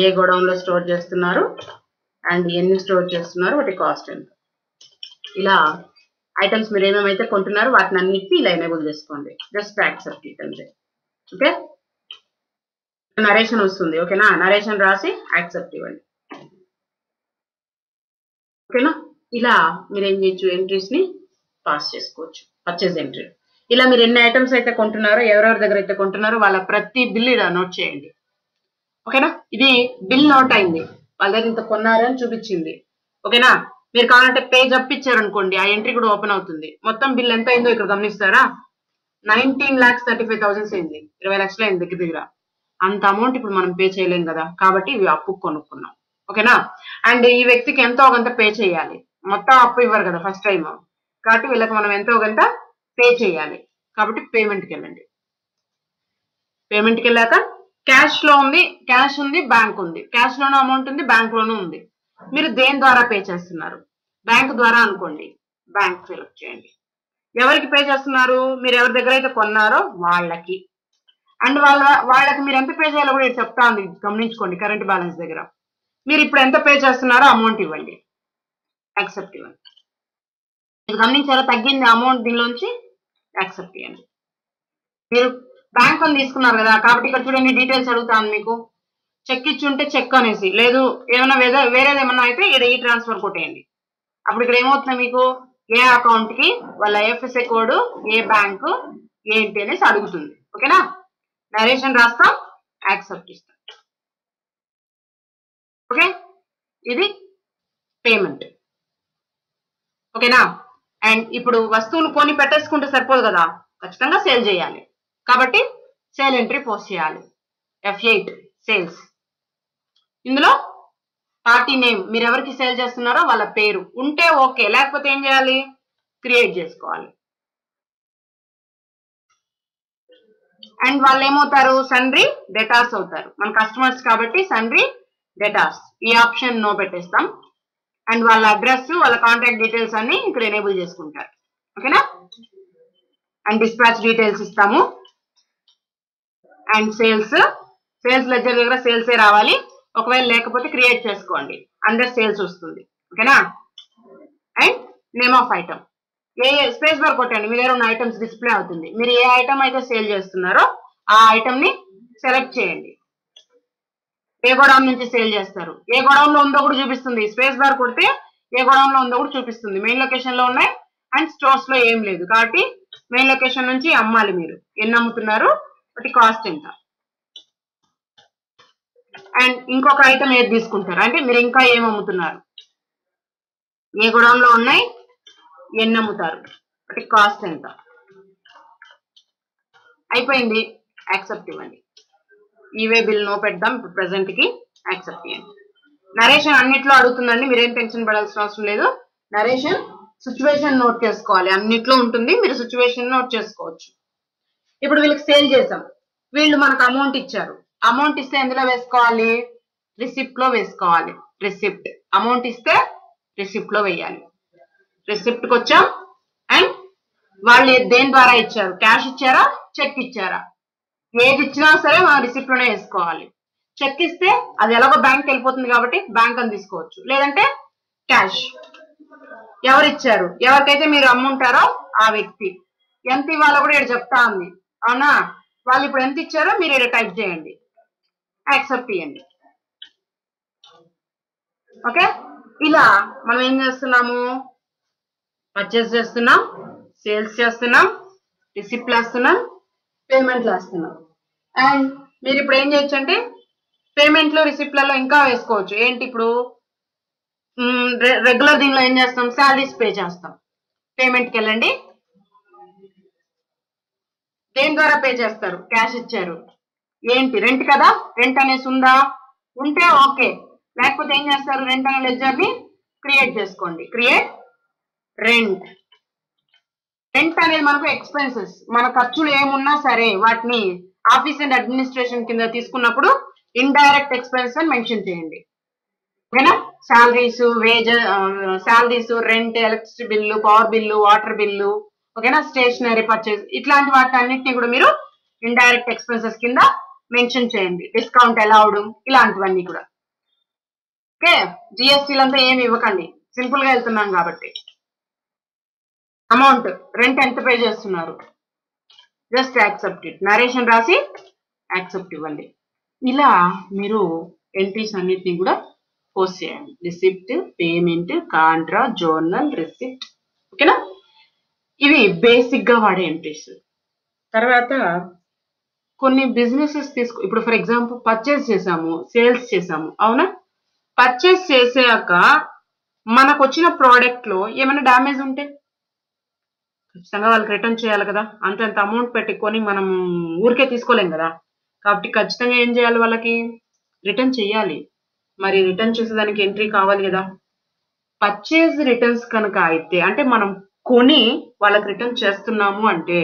ఏ గోడౌన్ లో స్టోర్ చేస్తున్నారు అండ్ ఎన్ని స్టోర్ చేస్తున్నారు, వాటి కాస్ట్ ఎంత. ఇలా ఐటమ్స్ మీరు ఏమేమైతే కొంటున్నారో వాటిని అన్నిటిని ఇలా ఎనేబుల్ చేసుకోండి. జస్ట్ యాక్సెప్ట్ ఇట్ అంతే. ఓకే, నరేషన్ వస్తుంది. ఓకేనా? నరేషన్ రాసి యాక్సెప్ట్ ఇవ్వండి. ఓకేనా? ఇలా మీరు ఏం చేయొచ్చు, ఎంట్రీస్ ని పాస్ చేసుకోవచ్చు. Purchase entry. ఇలా మీరు ఎన్ని ఐటమ్స్ అయితే కొంటున్నారో, ఎవరెవరి దగ్గర అయితే కొంటున్నారో వాళ్ళ ప్రతి బిల్ ఇలా నోట్ చేయండి. ఓకేనా? ఇది బిల్ నోట్ అయింది, వాళ్ళ దగ్గర ఇంత కొన్నారని చూపించింది. ఓకేనా? మీరు కావాలంటే పేజ్ అప్ ఇచ్చారనుకోండి, ఆ ఎంట్రీ కూడా ఓపెన్ అవుతుంది. మొత్తం బిల్ ఎంత అయిందో ఇక్కడ గమనిస్తారా? 19,35,000 అయింది. 20 లక్షలు అయింది దగ్గర దగ్గర. అంత అమౌంట్ ఇప్పుడు మనం పే చేయలేం కదా, కాబట్టి ఇవి అప్పు కొనుక్కున్నాం. ఓకేనా? అండ్ ఈ వ్యక్తికి ఎంతో కొంత పే చేయాలి. మొత్తం అప్పు ఇవ్వరు కదా ఫస్ట్ టైం, కాబట్టి వీళ్ళకి మనం ఎంతో కొంత పే చేయాలి. కాబట్టి పేమెంట్కి వెళ్ళండి. పేమెంట్కి వెళ్ళాక క్యాష్ లో ఉంది, క్యాష్ ఉంది, బ్యాంక్ ఉంది. క్యాష్ లోనూ అమౌంట్ ఉంది, బ్యాంక్ లోనూ ఉంది. మీరు దేని ద్వారా పే చేస్తున్నారు? బ్యాంక్ ద్వారా అనుకోండి, బ్యాంక్ సెలెక్ట్ చేయండి. ఎవరికి పే చేస్తున్నారు? మీరు ఎవరి దగ్గర అయితే కొన్నారో వాళ్ళకి. అండ్ వాళ్ళకి మీరు ఎంత పే చేయాలో కూడా చెప్తా ఉంది, గమనించుకోండి. కరెంట్ బ్యాలెన్స్ దగ్గర మీరు ఇప్పుడు ఎంత పే చేస్తున్నారో అమౌంట్ ఇవ్వండి, యాక్సెప్ట్ ఇవ్వండి. మీరు గమనించారా, తగ్గింది అమౌంట్, దీనిలోంచి యాక్సెప్ట్ ఇవ్వండి. మీరు బ్యాంక్ అని తీసుకున్నారు కదా, కాబట్టి ఇక్కడ చూడండి డీటెయిల్స్ అడుగుతాను మీకు. చెక్ ఇచ్చి ఉంటే చెక్ అనేసి, లేదు ఏమైనా వేరేది ఏమన్నా అయితే ఇక్కడ ఈ ట్రాన్స్ఫర్ కొట్టేయండి. అప్పుడు ఇక్కడ ఏమవుతుంది, మీకు ఏ అకౌంట్ కి వాళ్ళ ఐఎఫ్ఎస్సి కోడ్, ఏ బ్యాంకు ఏంటి అనేసి అడుగుతుంది. ఓకేనా? నరేషన్ రాస్తాం, యాక్సెప్ట్ ఇస్తాం. ఓకే, ఇది పేమెంట్. ఓకేనా? అండ్ ఇప్పుడు వస్తువులు కొని పెట్టేసుకుంటే సరిపోదు కదా, ఖచ్చితంగా సేల్ చేయాలి. కాబట్టి సేల్ ఎంట్రీ పోస్ట్ చేయాలి. F8 sales. ఇందులో పార్టీ నేమ్, మీరు ఎవరికి సేల్ చేస్తున్నారో వాళ్ళ పేరు ఉంటే ఓకే, లేకపోతే ఏం చేయాలి, క్రియేట్ చేసుకోవాలి. అండ్ వాళ్ళు ఏమవుతారు, సన్రీ డెటార్స్ అవుతారు. మన కస్టమర్స్ కాబట్టి సన్రీ డెటార్స్. ఈ ఆప్షన్ నో పెట్టేస్తాం. అండ్ వాళ్ళ అడ్రస్, వాళ్ళ కాంటాక్ట్ డీటెయిల్స్ అన్ని ఇక్కడ ఎనేబుల్ చేసుకుంటారు. ఓకేనా? అండ్ డిస్పాచ్ డీటెయిల్స్ ఇస్తాము. అండ్ సేల్స్ లెడ్జర్ దగ్గర సేల్సే రావాలి. ఒకవేళ లేకపోతే క్రియేట్ చేసుకోండి, అండర్ సేల్స్ వస్తుంది. ఓకేనా? And name of item, A space bar కొట్టండి, మీ దగ్గర ఉన్న ఐటమ్స్ డిస్ప్లే అవుతుంది. మీరు ఏ ఐటమ్ అయితే సేల్ చేస్తున్నారో ఆ ఐటమ్ ని సెలెక్ట్ చేయండి. ఏ గోడౌన్ నుంచి సేల్ చేస్తారు, ఏ గోడౌన్ లో ఉందో కూడా చూపిస్తుంది. స్పేస్ బార్ కొడితే ఏ గోడౌన్ లో ఉందో కూడా చూపిస్తుంది. మెయిన్ లొకేషన్ లో ఉన్నాయి అండ్ స్టోర్స్ లో ఏం లేదు, కాబట్టి మెయిన్ లొకేషన్ నుంచి అమ్మాలి. మీరు ఎన్ని అమ్ముతున్నారు, వాటి కాస్ట్ ఎంత. అండ్ ఇంకొక ఐటమ్ ఏది తీసుకుంటారు అంటే మీరు ఇంకా ఏం అమ్ముతున్నారు, ఏ గోడౌన్ లో ఉన్నాయి, ఎన్ని అమ్ముతారు, వాటి కాస్ట్ ఎంత. అయిపోయింది, యాక్సెప్ట్ ఇవ్వండి. ఈవే బిల్ నో పెడదాం ఇప్పుడు ప్రెసెంట్ కి, యాక్సెప్ట్ ఇవ్వండి. నరేషన్ అన్నిట్లో అడుగుతుందండి, మీరేం టెన్షన్ పడాల్సిన అవసరం లేదు. నరేషన్ సిచ్యువేషన్ నోట్ చేసుకోవాలి, అన్నిట్లో ఉంటుంది, మీరు సిచ్యువేషన్ నోట్ చేసుకోవచ్చు. ఇప్పుడు వీళ్ళకి సేల్ చేసాం, వీళ్ళు మనకు అమౌంట్ ఇచ్చారు. అమౌంట్ ఇస్తే ఎందులో వేసుకోవాలి, రిసిప్ట్ లో వేసుకోవాలి. రిసిప్ట్ అమౌంట్ ఇస్తే రిసిప్ట్ లో వేయాలి. రిసిప్ట్ కి వచ్చాం. అండ్ వాళ్ళు దేని ద్వారా ఇచ్చారు, క్యాష్ ఇచ్చారా, చెక్ ఇచ్చారా, ఏది ఇచ్చినా సరే మనం రిసిప్ట్ లోనే వేసుకోవాలి. చెక్ ఇస్తే అది ఎలాగో బ్యాంక్ వెళ్ళిపోతుంది కాబట్టి బ్యాంక్ అని తీసుకోవచ్చు, లేదంటే క్యాష్. ఎవరు ఇచ్చారు, ఎవరికైతే మీరు అమ్ముంటారో ఆ వ్యక్తి ఎంత ఇవ్వాలో కూడా ఇక్కడ చెప్తా ఉంది. అవునా? వాళ్ళు ఇప్పుడు ఎంత ఇచ్చారో మీరు ఇక్కడ టైప్ చేయండి, యాక్సెప్ట్ ఇవ్వండి. ఓకే, ఇలా మనం ఏం చేస్తున్నాము, పర్చేస్ చేస్తున్నాం, సేల్స్ చేస్తున్నాం, రిసిప్ట్ వేస్తున్నాం, పేమెంట్ వేస్తున్నాం. అండ్ మీరు ఇప్పుడు ఏం చేయొచ్చు అంటే పేమెంట్లు రిసిప్ట్లలో ఇంకా వేసుకోవచ్చు. ఏంటి ఇప్పుడు రెగ్యులర్ దీనిలో ఏం చేస్తాం, శాలరీస్ పే చేస్తాం. పేమెంట్కి వెళ్ళండి. దేని ద్వారా పే చేస్తారు, క్యాష్ ఇచ్చారు, ఏంటి రెంట్ కదా, రెంట్ అనేసి ఉందా, ఉంటే ఓకే, లేకపోతే ఏం చేస్తారు, రెంట్ అనే లెడ్జర్ ని క్రియేట్ చేసుకోండి. Create rent. రెంట్ అనేది మనకు ఎక్స్పెన్సెస్, మన ఖర్చులు ఏమున్నా సరే వాటిని ఆఫీస్ అండ్ అడ్మినిస్ట్రేషన్ కింద తీసుకున్నప్పుడు ఇండైరెక్ట్ ఎక్స్పెన్స్ అని మెన్షన్ చేయండి. ఓకేనా, salaries, salaries, rent, electricity bill, power bill, water bill, ఓకేనా, స్టేషనరీ పర్చేస్, ఇట్లాంటి వాటి అన్నిటిని కూడా మీరు ఇండైరెక్ట్ ఎక్స్పెన్సెస్ కింద మెన్షన్ చేయండి. డిస్కౌంట్ అలౌడ్, ఇలాంటివన్నీ కూడా. ఓకే, జిఎస్టీలంతా ఏమి ఇవ్వకండి, సింపుల్ గా వెళ్తున్నాం కాబట్టి. అమౌంట్, రెంట్ ఎంత పే చేస్తున్నారు, జస్ట్ యాక్సెప్ట్ ఇట్, నరేషన్ రాసి యాక్సెప్ట్ ఇవ్వండి. ఇలా మీరు ఎంట్రీస్ అన్నిటిని కూడా పోస్ట్ చేయండి. Receipt, payment, Contra, జోర్నల్, receipt. ఓకేనా, ఇవి బేసిక్ గా వాడే ఎంట్రీస్. తర్వాత కొన్ని బిజినెసెస్ ఇప్పుడు ఫర్ ఎగ్జాంపుల్ పర్చేస్ చేసాము, సేల్స్ చేసాము, అవునా. పర్చేస్ చేసాక మనకు వచ్చిన ప్రోడక్ట్ లో ఏమైనా డ్యామేజ్ ఉంటే ఖచ్చితంగా వాళ్ళకి రిటర్న్ చేయాలి కదా. అంత అమౌంట్ పెట్టుకొని మనం ఊరికే తీసుకోలేం కదా. కాబట్టి ఖచ్చితంగా ఏం చేయాలి, వాళ్ళకి రిటర్న్ చేయాలి. మరి రిటర్న్ చేసేదానికి ఎంట్రీ కావాలి కదా. పర్చేజ్ రిటర్న్స్ కనుక అయితే, అంటే మనం కొని వాళ్ళకి రిటర్న్ చేస్తున్నాము అంటే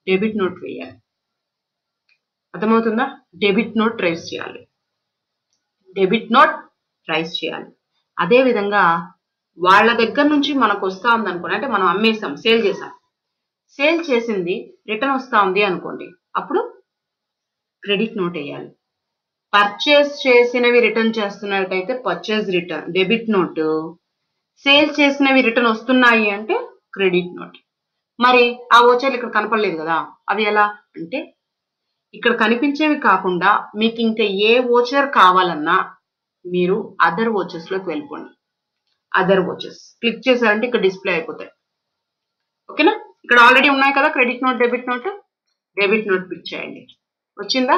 డెబిట్ నోట్ వేయాలి. అర్థమవుతుందా, డెబిట్ నోట్ రైజ్ చేయాలి. డెబిట్ నోట్ రైజ్ చేయాలి. అదే విధంగా వాళ్ళ దగ్గర నుంచి మనకు వస్తా ఉంది అనుకోండి, అంటే మనం అమ్మేసాం, సేల్ చేసాం, సేల్ చేసింది రిటర్న్ వస్తా ఉంది అనుకోండి, అప్పుడు క్రెడిట్ నోట్ వేయాలి. పర్చేస్ చేసినవి రిటర్న్ చేస్తున్నట్టయితే purchase return debit note, sale చేసినవి రిటర్న్ వస్తున్నాయి అంటే క్రెడిట్ నోట్. మరి ఆ ఓచర్లు ఇక్కడ కనపడలేదు కదా, అవి ఎలా అంటే ఇక్కడ కనిపించేవి కాకుండా మీకు ఇంకా ఏ ఓచర్ కావాలన్నా మీరు అదర్ ఓచర్స్ లోకి వెళ్ళిపోండి. అదర్ ఓచర్స్ క్లిక్ చేశారంటే ఇక్కడ డిస్ప్లే అయిపోతాయి. ఓకేనా, ఇక్కడ ఆల్రెడీ ఉన్నాయి కదా credit note, debit note. Debit note click చేయండి. వచ్చిందా,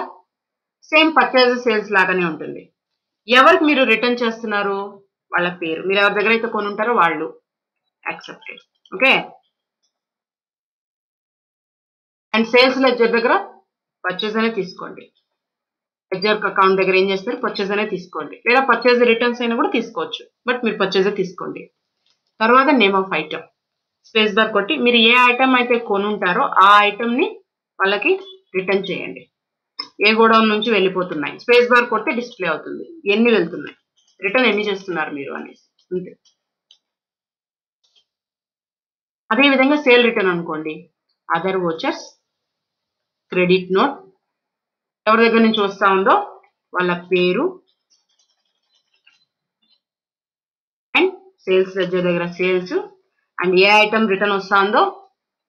సేమ్ పర్చేజ్ సేల్స్ లాగానే ఉంటుంది. ఎవరికి మీరు రిటర్న్ చేస్తున్నారు, వాళ్ళ పేరు, మీరు ఎవరి దగ్గర అయితే కొని ఉంటారో వాళ్ళు, accepted. Okay, and sales ledger దగ్గర పర్చేజ్ అనే తీసుకోండి. లెడ్జర్ అకౌంట్ దగ్గర ఏం చేస్తారు, పర్చేజ్ అనే తీసుకోండి, లేదా పర్చేజ్ రిటర్న్స్ అయినా కూడా తీసుకోవచ్చు, బట్ మీరు పర్చేజ్ తీసుకోండి. తర్వాత name of item, space bar కొట్టి మీరు ఏ ఐటమ్ అయితే కొనుంటారో ఆ ఐటమ్ ని వాళ్ళకి రిటర్న్ చేయండి. ఏ గోడౌన్ నుంచి వెళ్ళిపోతున్నాయి, స్పేస్ బార్ కొడితే డిస్ప్లే అవుతుంది ఎన్ని వెళ్తున్నాయి, రిటర్న్ ఎన్ని చేస్తున్నారు మీరు అనేసి, అంతే. అదే విధంగా సేల్ రిటర్న్ అనుకోండి, అదర్ వోచర్స్, క్రెడిట్ నోట్, ఎవరి దగ్గర నుంచి వస్తా ఉందో వాళ్ళ పేరు, అండ్ సేల్స్ లెడ్జర్ దగ్గర sales, and A item return వస్తా ఉందో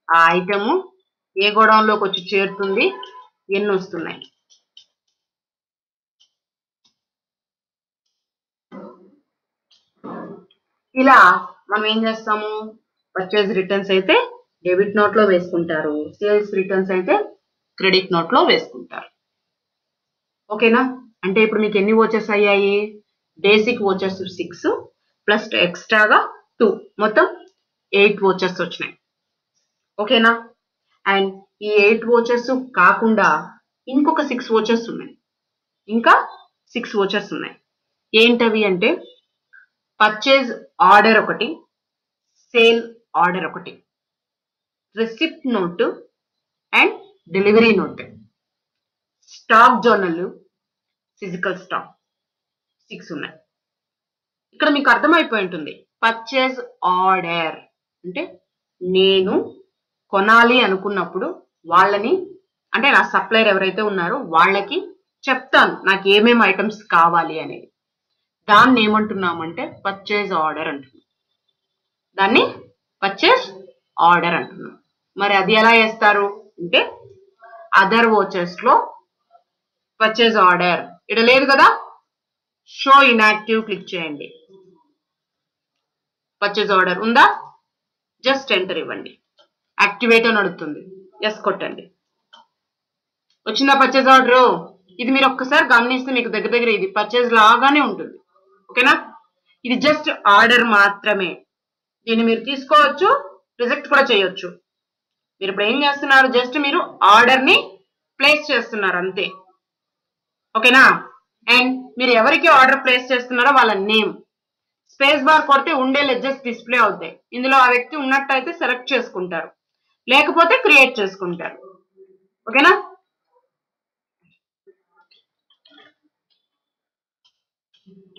ఆ ఐటమ్ ఏ గోడౌన్ లోకి వచ్చి చేరుతుంది, ఎన్ని వస్తున్నాయి. ఇలా మనం ఏం చేస్తాము, పర్చేజ్ రిటర్న్స్ అయితే డెబిట్ నోట్ లో వేసుకుంటారు, సేల్స్ రిటర్న్స్ అయితే క్రెడిట్ నోట్ లో వేసుకుంటారు. ఓకేనా, అంటే ఇప్పుడు మీకు ఎన్ని వోచర్స్ అయ్యాయి, బేసిక్ వోచర్స్ 6 ప్లస్ ఎక్స్ట్రాగా 2, మొత్తం 8 వోచర్స్ వచ్చినాయి. ఓకేనా, అండ్ ఈ 8 వోచర్స్ కాకుండా ఇంకొక 6 వోచర్స్ ఉన్నాయి, ఇంకా 6 వోచర్స్ ఉన్నాయి. ఏంటవి అంటే పర్చేజ్ ఆర్డర్ ఒకటి, సేల్ ఆర్డర్ ఒకటి, receipt note and delivery note, stock journal, physical stock, 6 ఉన్నాయి. ఇక్కడ మీకు అర్థమైపోయి ఉంటుంది, పర్చేజ్ ఆర్డర్ అంటే నేను కొనాలి అనుకున్నప్పుడు వాళ్ళని, అంటే నా సప్లయర్ ఎవరైతే ఉన్నారో వాళ్ళకి చెప్తాను నాకు ఏమేమి ఐటమ్స్ కావాలి అనేది, దాన్ని ఏమంటున్నామంటే పర్చేజ్ ఆర్డర్ అంటున్నాం. దాన్ని పర్చేజ్ ఆర్డర్ అంటున్నాం. మరి అది ఎలా చేస్తారు అంటే అదర్ వోచర్స్ లో పర్చేజ్ ఆర్డర్ ఇక్కడ లేదు కదా, షో ఇన్యాక్టివ్ క్లిక్ చేయండి. పర్చేజ్ ఆర్డర్ ఉందా, జస్ట్ ఎంటర్ ఇవ్వండి. యాక్టివేట్ అని అడుగుతుంది, ఎస్ కొట్టండి. వచ్చిందా పర్చేజ్ ఆర్డర్? ఇది మీరు ఒక్కసారి గమనిస్తే మీకు దగ్గర ఇది పర్చేజ్ లాగానే ఉంటుంది. ఓకేనా? ఇది జస్ట్ ఆర్డర్ మాత్రమే. దీన్ని మీరు తీసుకోవచ్చు, రిజెక్ట్ కూడా చేయొచ్చు. మీరు ఇప్పుడు ఏం చేస్తున్నారు? జస్ట్ మీరు ఆర్డర్ ని ప్లేస్ చేస్తున్నారు అంతే. ఓకేనా? అండ్ మీరు ఎవరికి ఆర్డర్ ప్లేస్ చేస్తున్నారో వాళ్ళ నేమ్ స్పేస్ బార్ కొడితే ఉండే లెడ్జెస్ డిస్ప్లే అవుతాయి. ఇందులో ఆ వ్యక్తి ఉన్నట్టయితే సెలెక్ట్ చేసుకుంటారు, లేకపోతే క్రియేట్ చేసుకుంటారు. ఓకేనా?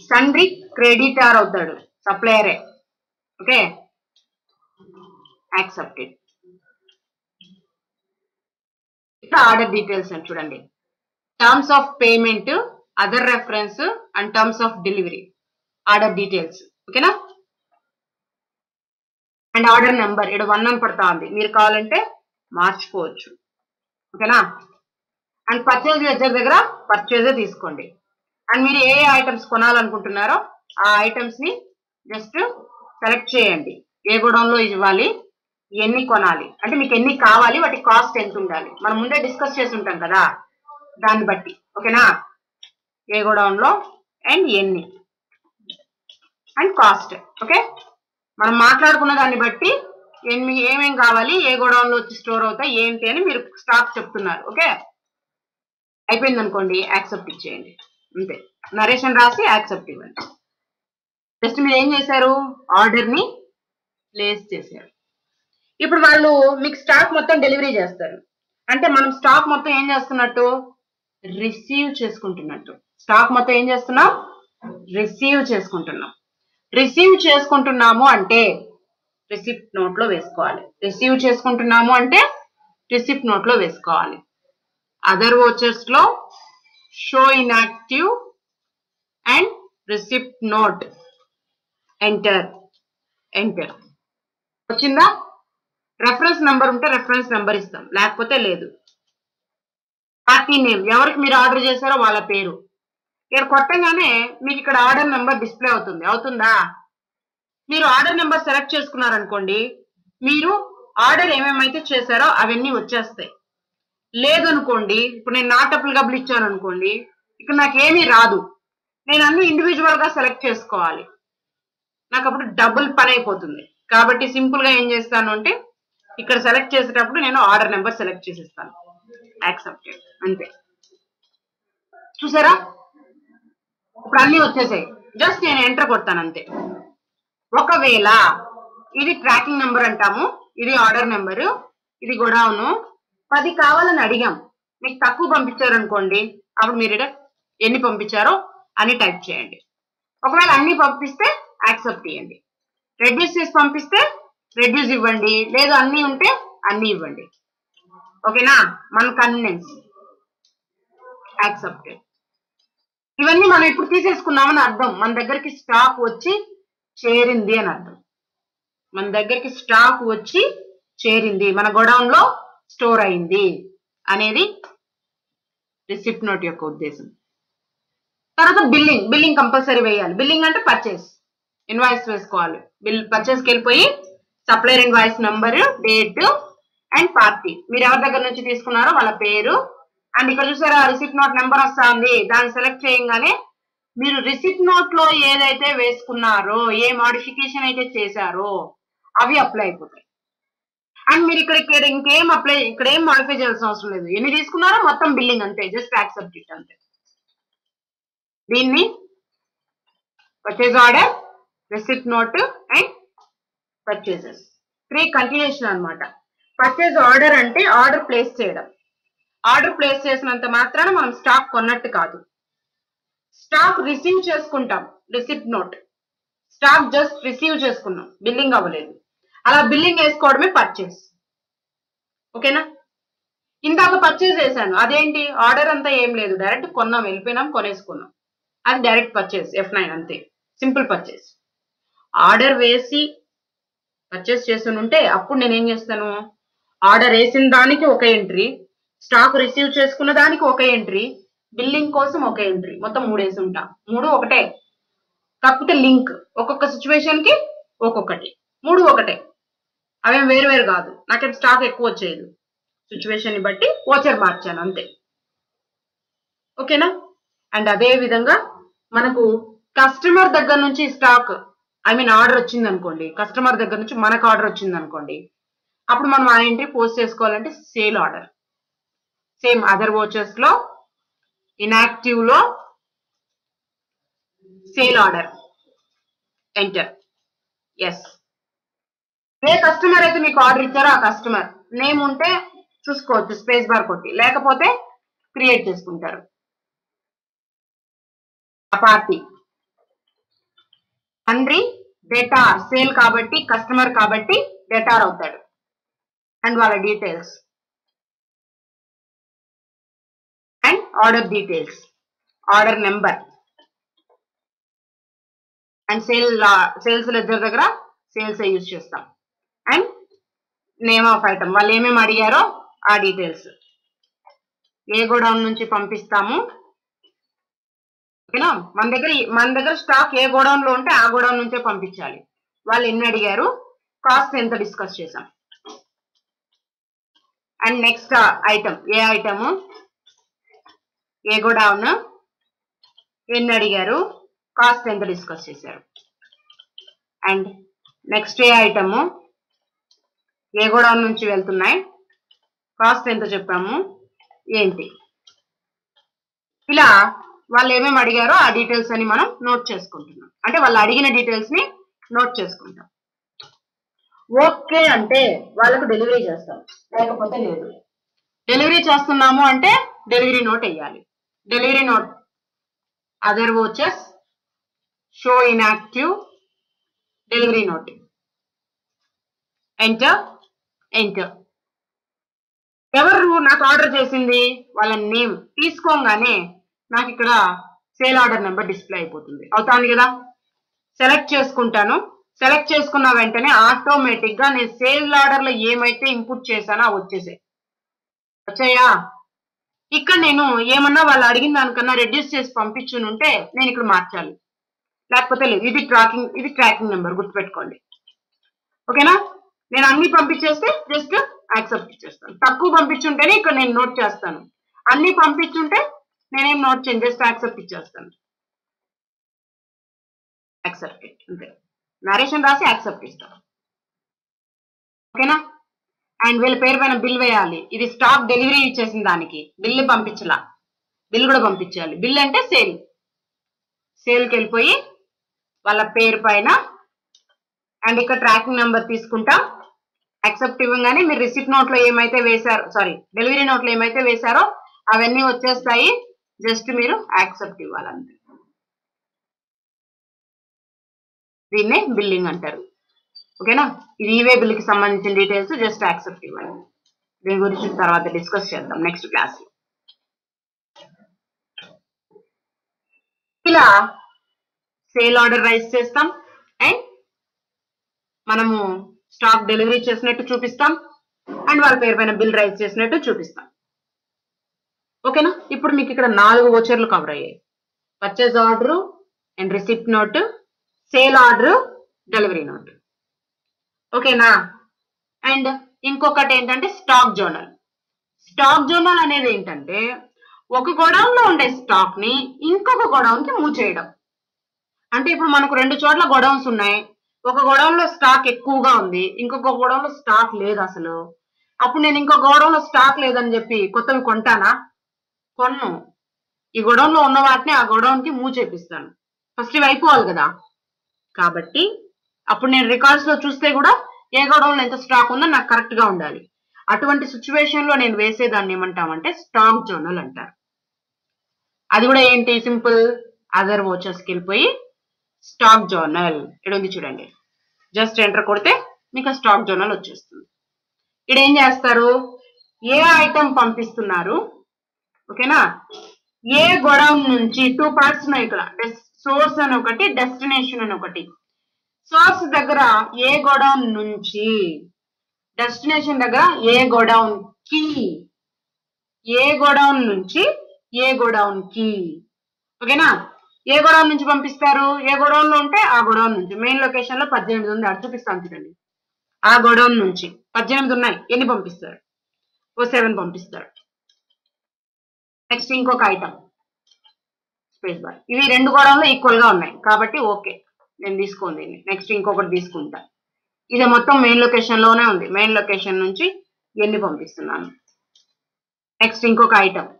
సండ్రి క్రెడిటార్ అవుతాడు, సప్లయరే. Okay, accepted. ఇక్కడ ఆర్డర్ డీటెయిల్స్ అని చూడండి. Terms of payment, other reference and terms of delivery, order details. ఓకేనా? అండ్ ఆర్డర్ నెంబర్ ఇక్కడ 1 అని పడతా ఉంది, మీరు కావాలంటే మార్చుకోవచ్చు. ఓకేనా? అండ్ పర్చేజ్ లెడ్జర్ దగ్గర పర్చేజే తీసుకోండి. అండ్ మీరు ఏ ఐటమ్స్ కొనాలనుకుంటున్నారో ఆ ఐటమ్స్ ని జస్ట్ సెలెక్ట్ చేయండి. ఏ గోడౌన్లో ఇవ్వాలి, ఎన్ని కొనాలి, అంటే మీకు ఎన్ని కావాలి, వాటి కాస్ట్ ఎంత ఉండాలి, మనం ముందే డిస్కస్ చేసి ఉంటాం కదా, దాన్ని బట్టి. ఓకేనా? ఏ గోడౌన్లో అండ్ ఎన్ని అండ్ కాస్ట్. ఓకే, మనం మాట్లాడుకున్న దాన్ని బట్టి ఏమేం కావాలి, ఏ గోడౌన్లో వచ్చి స్టోర్ అవుతాయి ఏంటి అని మీరు స్టాక్ చెప్తున్నారు. ఓకే, అయిపోయింది అనుకోండి, యాక్సెప్ట్ ఇచ్చేయండి అంతే. నరేషన్ రాసి యాక్సెప్ట్ ఇవ్వండి. జస్ట్ మీరు ఏం చేశారు? ఆర్డర్ ని ప్లేస్ చేశారు. ఇప్పుడు వాళ్ళు మీకు స్టాక్ మొత్తం డెలివరీ చేస్తారు. అంటే మనం స్టాక్ మొత్తం ఏం చేస్తున్నట్టు? రిసీవ్ చేసుకుంటున్నట్టు. స్టాక్ మొత్తం ఏం చేస్తున్నాం? రిసీవ్ చేసుకుంటున్నాం. రిసీవ్ చేసుకుంటున్నాము అంటే రిసిప్ట్ నోట్ లో వేసుకోవాలి. రిసీవ్ చేసుకుంటున్నాము అంటే రిసిప్ట్ నోట్ లో వేసుకోవాలి. అదర్ వోచర్స్ లో show inactive and receipt note enter. వచ్చిందా? రెఫరెన్స్ నెంబర్ ఉంటే రెఫరెన్స్ నెంబర్ ఇస్తాం, లేకపోతే లేదు. పార్టీ నేమ్, ఎవరికి మీరు ఆర్డర్ చేశారో వాళ్ళ పేరు ఇక్కడ కొట్టగానే మీకు ఇక్కడ ఆర్డర్ నెంబర్ డిస్ప్లే అవుతుందా? మీరు ఆర్డర్ నెంబర్ సెలెక్ట్ చేసుకున్నారనుకోండి, మీరు ఆర్డర్ ఏమేమైతే చేశారో అవన్నీ వచ్చేస్తాయి. లేదనుకోండి, ఇప్పుడు నేను నాట్ అప్లికబుల్ ఇచ్చాను అనుకోండి, ఇక్కడ నాకు ఏమీ రాదు. నేను అన్ని ఇండివిజువల్ గా సెలెక్ట్ చేసుకోవాలి, నాకు అప్పుడు డబుల్ పని అయిపోతుంది. కాబట్టి సింపుల్ గా ఏం చేస్తాను అంటే, ఇక్కడ సెలెక్ట్ చేసేటప్పుడు నేను ఆర్డర్ నెంబర్ సెలెక్ట్ చేసేస్తాను, యాక్సెప్టెడ్ అంతే. చూసారా? ఇప్పుడు అన్ని వచ్చేసాయి, జస్ట్ నేను ఎంటర్ కొడతాను అంతే. ఒకవేళ ఇది ట్రాకింగ్ నెంబర్ అంటాము, ఇది ఆర్డర్ నెంబరు, ఇది గోడౌను, 10 కావాలని అడిగాం, మీకు తక్కువ పంపించారు అనుకోండి, అప్పుడు మీరు ఎన్ని పంపించారో అని టైప్ చేయండి. ఒకవేళ అన్ని పంపిస్తే యాక్సెప్ట్ ఇవ్వండి. రెడ్యూస్ చేసి పంపిస్తే రెడ్యూస్ ఇవ్వండి, లేదు అన్ని ఉంటే అన్ని ఇవ్వండి. ఓకేనా? మన కన్వీనియన్స్. యాక్సెప్టెడ్. ఇవన్నీ మనం ఇప్పుడు తీసేసుకున్నామని అర్థం, మన దగ్గరికి స్టాక్ వచ్చి చేరింది అని అర్థం. మన దగ్గరికి స్టాక్ వచ్చి చేరింది, మన గోడౌన్ లో స్టోర్ అయింది అనేది రిసిప్ట్ నోట్ యొక్క ఉద్దేశం. తర్వాత బిల్లింగ్ కంపల్సరీ వేయాలి. బిల్లింగ్ అంటే పర్చేస్ ఇన్వాయిస్ వేసుకోవాలి. పర్చేస్కి వెళ్ళిపోయి supplier invoice number, date and party, మీరు ఎవరి దగ్గర నుంచి తీసుకున్నారో వాళ్ళ పేరు. అండ్ ఇక్కడ చూసారా రిసిప్ట్ నోట్ నెంబర్ వస్తుంది, దాన్ని సెలెక్ట్ చేయగానే మీరు రిసిప్ట్ నోట్ లో ఏదైతే వేసుకున్నారో, ఏ మోడిఫికేషన్ అయితే చేశారో అవి అప్లై అయిపోతాయి. అండ్ మీరు ఇక్కడ ఇంకేం ఇక్కడ ఏం మోడిఫై చేయాల్సిన అవసరం లేదు. ఎన్ని తీసుకున్నారో మొత్తం బిల్లింగ్ అంతే, జస్ట్ యాక్సెప్ట్ ఇట్ అంతే. దీన్ని purchase order, receipt note and purchases 3 continuation అన్నమాట. పర్చేజ్ ఆర్డర్ అంటే ఆర్డర్ ప్లేస్ చేయడం. ఆర్డర్ ప్లేస్ చేసినంత మాత్రాన మనం స్టాక్ కొన్నట్టు కాదు. స్టాక్ రిసీవ్ చేసుకుంటాం, receipt note. Stock just receive చేసుకున్నాం, బిల్లింగ్ అవ్వలేదు. అలా బిల్లింగ్ వేసుకోవడమే పర్చేస్. ఓకేనా? ఇందాక పర్చేజ్ చేశాను, అదేంటి? ఆర్డర్ అంతా ఏం లేదు, డైరెక్ట్ కొన్నాం, వెళ్ళిపోయినాం, కొనేసుకున్నాం, అది డైరెక్ట్ పర్చేస్, F9 అంతే, సింపుల్ పర్చేస్. ఆర్డర్ వేసి పర్చేస్ చేస్తుంటే అప్పుడు నేను ఏం చేస్తాను? ఆర్డర్ వేసిన దానికి ఒక ఎంట్రీ, స్టాక్ రిసీవ్ చేసుకున్న దానికి ఒక ఎంట్రీ, బిల్లింగ్ కోసం ఒక ఎంట్రీ, మొత్తం 3 వేసి ఉంటా. 3 ఒకటే, కాకపోతే లింక్ ఒక్కొక్క సిచ్యువేషన్ కి ఒక్కొక్కటి, 3 ఒకటే, అవేం వేరు కాదు. నాకేం స్టాక్ ఎక్కువ వచ్చేది, సిచ్యువేషన్ ని బట్టి ఓచర్ మార్చాను అంతే. ఓకేనా. అండ్ అదే విధంగా మనకు కస్టమర్ దగ్గర నుంచి స్టాక్ ఆర్డర్ వచ్చింది అనుకోండి, కస్టమర్ దగ్గర నుంచి మనకు ఆర్డర్ వచ్చింది అనుకోండి, అప్పుడు మనం ఆ ఎంట్రీ పోస్ట్ చేసుకోవాలంటే sale order. Same other vouchers లో ఇన్యాక్టివ్ లో సేల్ ఆర్డర్ ఎంటర్. ఎస్, ఏ కస్టమర్ అయితే మీకు ఆర్డర్ ఇచ్చారో ఆ కస్టమర్ నేమ్ ఉంటే చూసుకోవచ్చు స్పేస్ బార్ కొట్టి, లేకపోతే క్రియేట్ చేసుకుంటారు. ఆ పార్టీ తండ్రి డేటార్, సేల్ కాబట్టి కస్టమర్ కాబట్టి డేటార్ అవుతాడు. అండ్ వాళ్ళ details and order details, order number and sales ledger దగ్గర సేల్స్ యూజ్ చేస్తాం. అండ్ నేమ్ ఆఫ్ ఐటమ్, వాళ్ళు ఏమేమి అడిగారో ఆ డీటెయిల్స్, ఏ గోడౌన్ నుంచి పంపిస్తాము. ఓకేనా, మన దగ్గర స్టాక్ ఏ గోడౌన్ లో ఉంటే ఆ గోడౌన్ నుంచే పంపించాలి. వాళ్ళు ఎన్ని అడిగారు, కాస్ట్ ఎంత డిస్కస్ చేసాం. And next item, A item, A godown, ఎన్ని అడిగారు, కాస్ట్ ఎంత డిస్కస్ చేశారు. And next A item, A godown నుంచి వెళ్తున్నాయి, కాస్ట్ ఎంత చెప్పాము, ఏంటి. ఇలా వాళ్ళు ఏమేమి అడిగారో ఆ డీటెయిల్స్ అని మనం నోట్ చేసుకుంటున్నాం. అంటే వాళ్ళు అడిగిన డీటెయిల్స్ ని నోట్ చేసుకుంటాం. ఓకే అంటే వాళ్ళకు డెలివరీ చేస్తాం, లేకపోతే లేదు. డెలివరీ చేస్తున్నాము అంటే డెలివరీ నోట్ వేయాలి. Delivery note other vouchers, show inactive, delivery note, enter. Enter. ఎవరు నాకు ఆర్డర్ చేసింది, వాళ్ళ నేమ్ తీసుకోగానే నాకు ఇక్కడ సేల్ ఆర్డర్ నెంబర్ డిస్ప్లే అయిపోతుంది. అవుతాను కదా. సెలెక్ట్ చేసుకుంటాను. సెలెక్ట్ చేసుకున్న వెంటనే ఆటోమేటిక్ గా నేను సేల్ ఆర్డర్ లో ఏమైతే ఇన్పుట్ చేశానో అవి వచ్చాయా. ఇక్కడ నేను ఏమన్నా వాళ్ళు అడిగిన దానికన్నా రెడ్యూస్ చేసి పంపించునుంటే నేను ఇక్కడ మార్చాలి, లేకపోతే లేదు. ఇది ట్రాకింగ్ నెంబర్, గుర్తుపెట్టుకోండి. ఓకేనా. నేను అన్ని పంపించేస్తే జస్ట్ యాక్సెప్ట్ ఇచ్చేస్తాను. తక్కువ పంపించుంటేనే ఇక్కడ నేను నోట్ చేస్తాను, అన్ని పంపించుంటే నేనేం నోట్ చేయను, జస్ట్ యాక్సెప్ట్ ఇచ్చేస్తాను. యాక్సెప్ట్ అంతే, నరేషన్ రాసి యాక్సెప్ట్ ఇస్తాను. ఓకేనా. అండ్ వీళ్ళ పేరు పైన బిల్ వేయాలి. ఇది స్టాక్ డెలివరీ ఇచ్చేసిన దానికి బిల్లు పంపించలా, బిల్ కూడా పంపించాలి. బిల్ అంటే సేల్కి వెళ్ళిపోయి వాళ్ళ పేరు పైన, అండ్ ఇక్కడ ట్రాకింగ్ నెంబర్ తీసుకుంటాం. యాక్సెప్ట్ ఇవ్వగానే మీరు రిసిప్ట్ నోట్ లో ఏమైతే వేశారో, డెలివరీ నోట్ లో ఏమైతే వేశారో అవన్నీ వచ్చేస్తాయి. జస్ట్ మీరు యాక్సెప్ట్ ఇవ్వాలంతే. దీన్నే బిల్లింగ్ అంటారు. ఓకేనా. ఇది ఈవే బిల్ కి సంబంధించిన డీటెయిల్స్, జస్ట్ యాక్సెప్ట్ ఇవ్వాలి. దీని గురించి తర్వాత డిస్కస్ చేద్దాం నెక్స్ట్ క్లాస్ లో. ఇలా సేల్ ఆర్డర్ రైజ్ చేస్తాం అండ్ మనము స్టాక్ డెలివరీ చేసినట్టు చూపిస్తాం అండ్ వాళ్ళ పేరు పైన బిల్ రైజ్ చేసినట్టు చూపిస్తాం. ఓకేనా. ఇప్పుడు మీకు ఇక్కడ 4 వోచర్లు కవర్ అయ్యాయి. Purchase order and receipt note, sale order, delivery note. ఓకేనా. అండ్ ఇంకొకటి ఏంటంటే స్టాక్ జోనల్. స్టాక్ జోనల్ అనేది ఏంటంటే ఒక గోడౌన్ లో ఉండే స్టాక్ ని ఇంకొక గోడౌన్ కి మూవ్ చేయడం. అంటే ఇప్పుడు మనకు 2 చోట్ల గోడౌన్స్ ఉన్నాయి. ఒక గోడౌన్ లో స్టాక్ ఎక్కువగా ఉంది, ఇంకొక గోడౌన్ లో స్టాక్ లేదు అసలు. అప్పుడు నేను ఇంకో గోడౌన్ లో స్టాక్ లేదని చెప్పి కొత్తవి కొంటానా? కొన్ను. ఈ గోడౌన్ లో ఉన్న వాటిని ఆ గోడౌన్ కి మూవ్ చేపిస్తాను. ఫస్ట్ ఇవి అయిపోవాలి కదా. కాబట్టి అప్పుడు నేను రికార్డ్స్ లో చూస్తే కూడా ఏ గోడౌన్ లో ఎంత స్టాక్ ఉందో నాకు కరెక్ట్ గా ఉండాలి. అటువంటి సిచ్యువేషన్ లో నేను వేసేదాన్ని ఏమంటామంటే స్టాక్ జోనల్ అంటారు. అది కూడా ఏంటి, సింపుల్, అదర్ వోచర్స్ కి వెళ్ళిపోయి స్టాక్ జోనల్ ఇక్కడ ఉంది చూడండి. జస్ట్ ఎంటర్ కొడితే మీకు స్టాక్ జోనల్ వచ్చేస్తుంది. ఇక్కడ ఏం చేస్తారు, ఏ ఐటమ్ పంపిస్తున్నారు. ఓకేనా. ఏ గోడౌన్ నుంచి 2 పార్ట్స్ ఉన్నాయి ఇక్కడ, సోర్స్ అని ఒకటి, డెస్టినేషన్ అని ఒకటి. సోర్స్ దగ్గర ఏ గోడౌన్ నుంచి, డెస్టినేషన్ దగ్గర ఏ గోడౌన్ కి, ఏ గోడౌన్ నుంచి ఏ గోడౌన్ కి. ఓకేనా. ఏ గోడౌన్ నుంచి పంపిస్తారు, ఏ గోడౌన్ లో ఉంటే ఆ గోడౌన్ నుంచి. మెయిన్ లొకేషన్ లో 18 ఉంది, అటు చూపిస్తాను చూడండి. ఆ గోడౌన్ నుంచి 18 ఉన్నాయి, ఎన్ని పంపిస్తారు, 7 పంపిస్తారు. నెక్స్ట్ ఇంకొక ఐటమ్, స్పేస్ బార్. ఇవి 2 గోడౌన్లు ఈక్వల్ గా ఉన్నాయి కాబట్టి ఓకే, నేను తీసుకోండి. నెక్స్ట్ ఇంకొకటి తీసుకుంటా. ఇది మొత్తం మెయిన్ లొకేషన్ లోనే ఉంది. మెయిన్ లొకేషన్ నుంచి ఎన్ని పంపిస్తున్నాను. నెక్స్ట్ ఇంకో ఐటమ్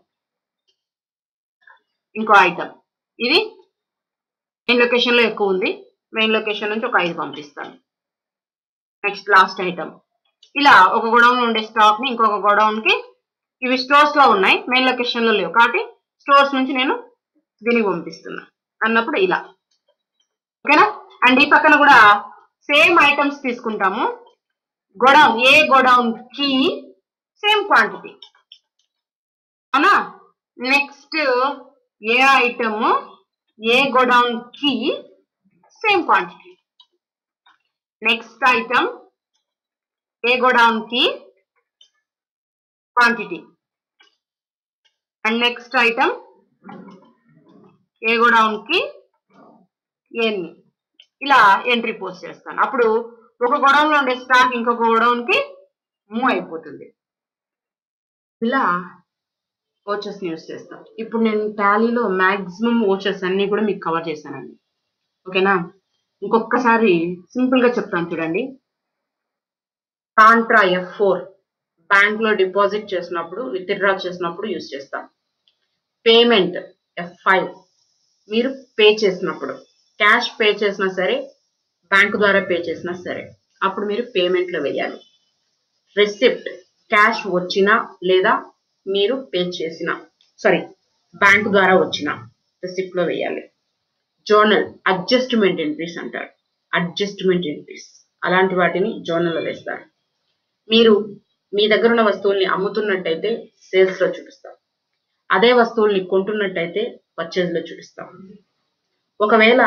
ఇది మెయిన్ లొకేషన్ లో ఎక్కువ ఉంది. మెయిన్ లొకేషన్ నుంచి ఒక 5 పంపిస్తాను. Next last item. ఇలా ఒక గోడౌన్ ఉండే స్టాక్ ని ఇంకొక గోడౌన్ కి, ఇవి స్టోర్స్ లో ఉన్నాయి, మెయిన్ లొకేషన్ లో లేవు కాబట్టి స్టోర్స్ నుంచి నేను దీనికి పంపిస్తున్నా అన్నప్పుడు ఇలా. ఓకేనా. అండ్ ఈ పక్కన కూడా సేమ్ ఐటమ్స్ తీసుకుంటాము. గోడౌన్, ఏ గోడౌన్ కి సేమ్ క్వాంటిటీ, అవునా. నెక్స్ట్ ఏ ఐటమ్ ఏ గోడౌన్ కి సేమ్ క్వాంటిటీ. నెక్స్ట్ ఐటమ్ ఏ గోడౌన్ కి quantity. And next item A godown కి ఎన్ని. ఇలా ఎంట్రీ పోస్ట్ చేస్తాను. అప్పుడు ఒక గోడౌన్ లో ఉండే స్టాక్ ఇంకొక గోడౌన్ కి మూవ్ అయిపోతుంది. ఇలా ఓచర్స్ యూజ్ చేస్తాం. ఇప్పుడు నేను టాలీలో మాక్సిమం ఓచర్స్ అన్ని కూడా మీకు కవర్ చేశానండి. ఓకేనా. ఇంకొకసారి సింపుల్ గా చెప్తాను చూడండి. కాంట్రా F4 బ్యాంక్ లో డిపాజిట్ చేసినప్పుడు, విత్డ్రా చేసినప్పుడు యూజ్ చేస్తాం. పేమెంట్ F5 మీరు పే చేసినప్పుడు, క్యాష్ పే చేసినా సరే, బ్యాంక్ ద్వారా పే చేసినా సరే, అప్పుడు మీరు పేమెంట్ లో వేయాలి. రిసిప్ట్ క్యాష్ వచ్చినా లేదా మీరు పే చేసిన, బ్యాంక్ ద్వారా వచ్చిన రిసిప్ట్ లో వేయాలి. జర్నల్ అడ్జస్ట్మెంట్ ఎంట్రీస్ అంటారు. అడ్జస్ట్మెంట్ ఎంట్రీస్ అలాంటి వాటిని జర్నల్ లో వేస్తారు. మీరు మీ దగ్గర ఉన్న వస్తువుల్ని అమ్ముతున్నట్టయితే సేల్స్ లో చూపిస్తాం. అదే వస్తువుల్ని కొంటున్నట్టయితే పర్చేజ్ లో చూపిస్తాం. ఒకవేళ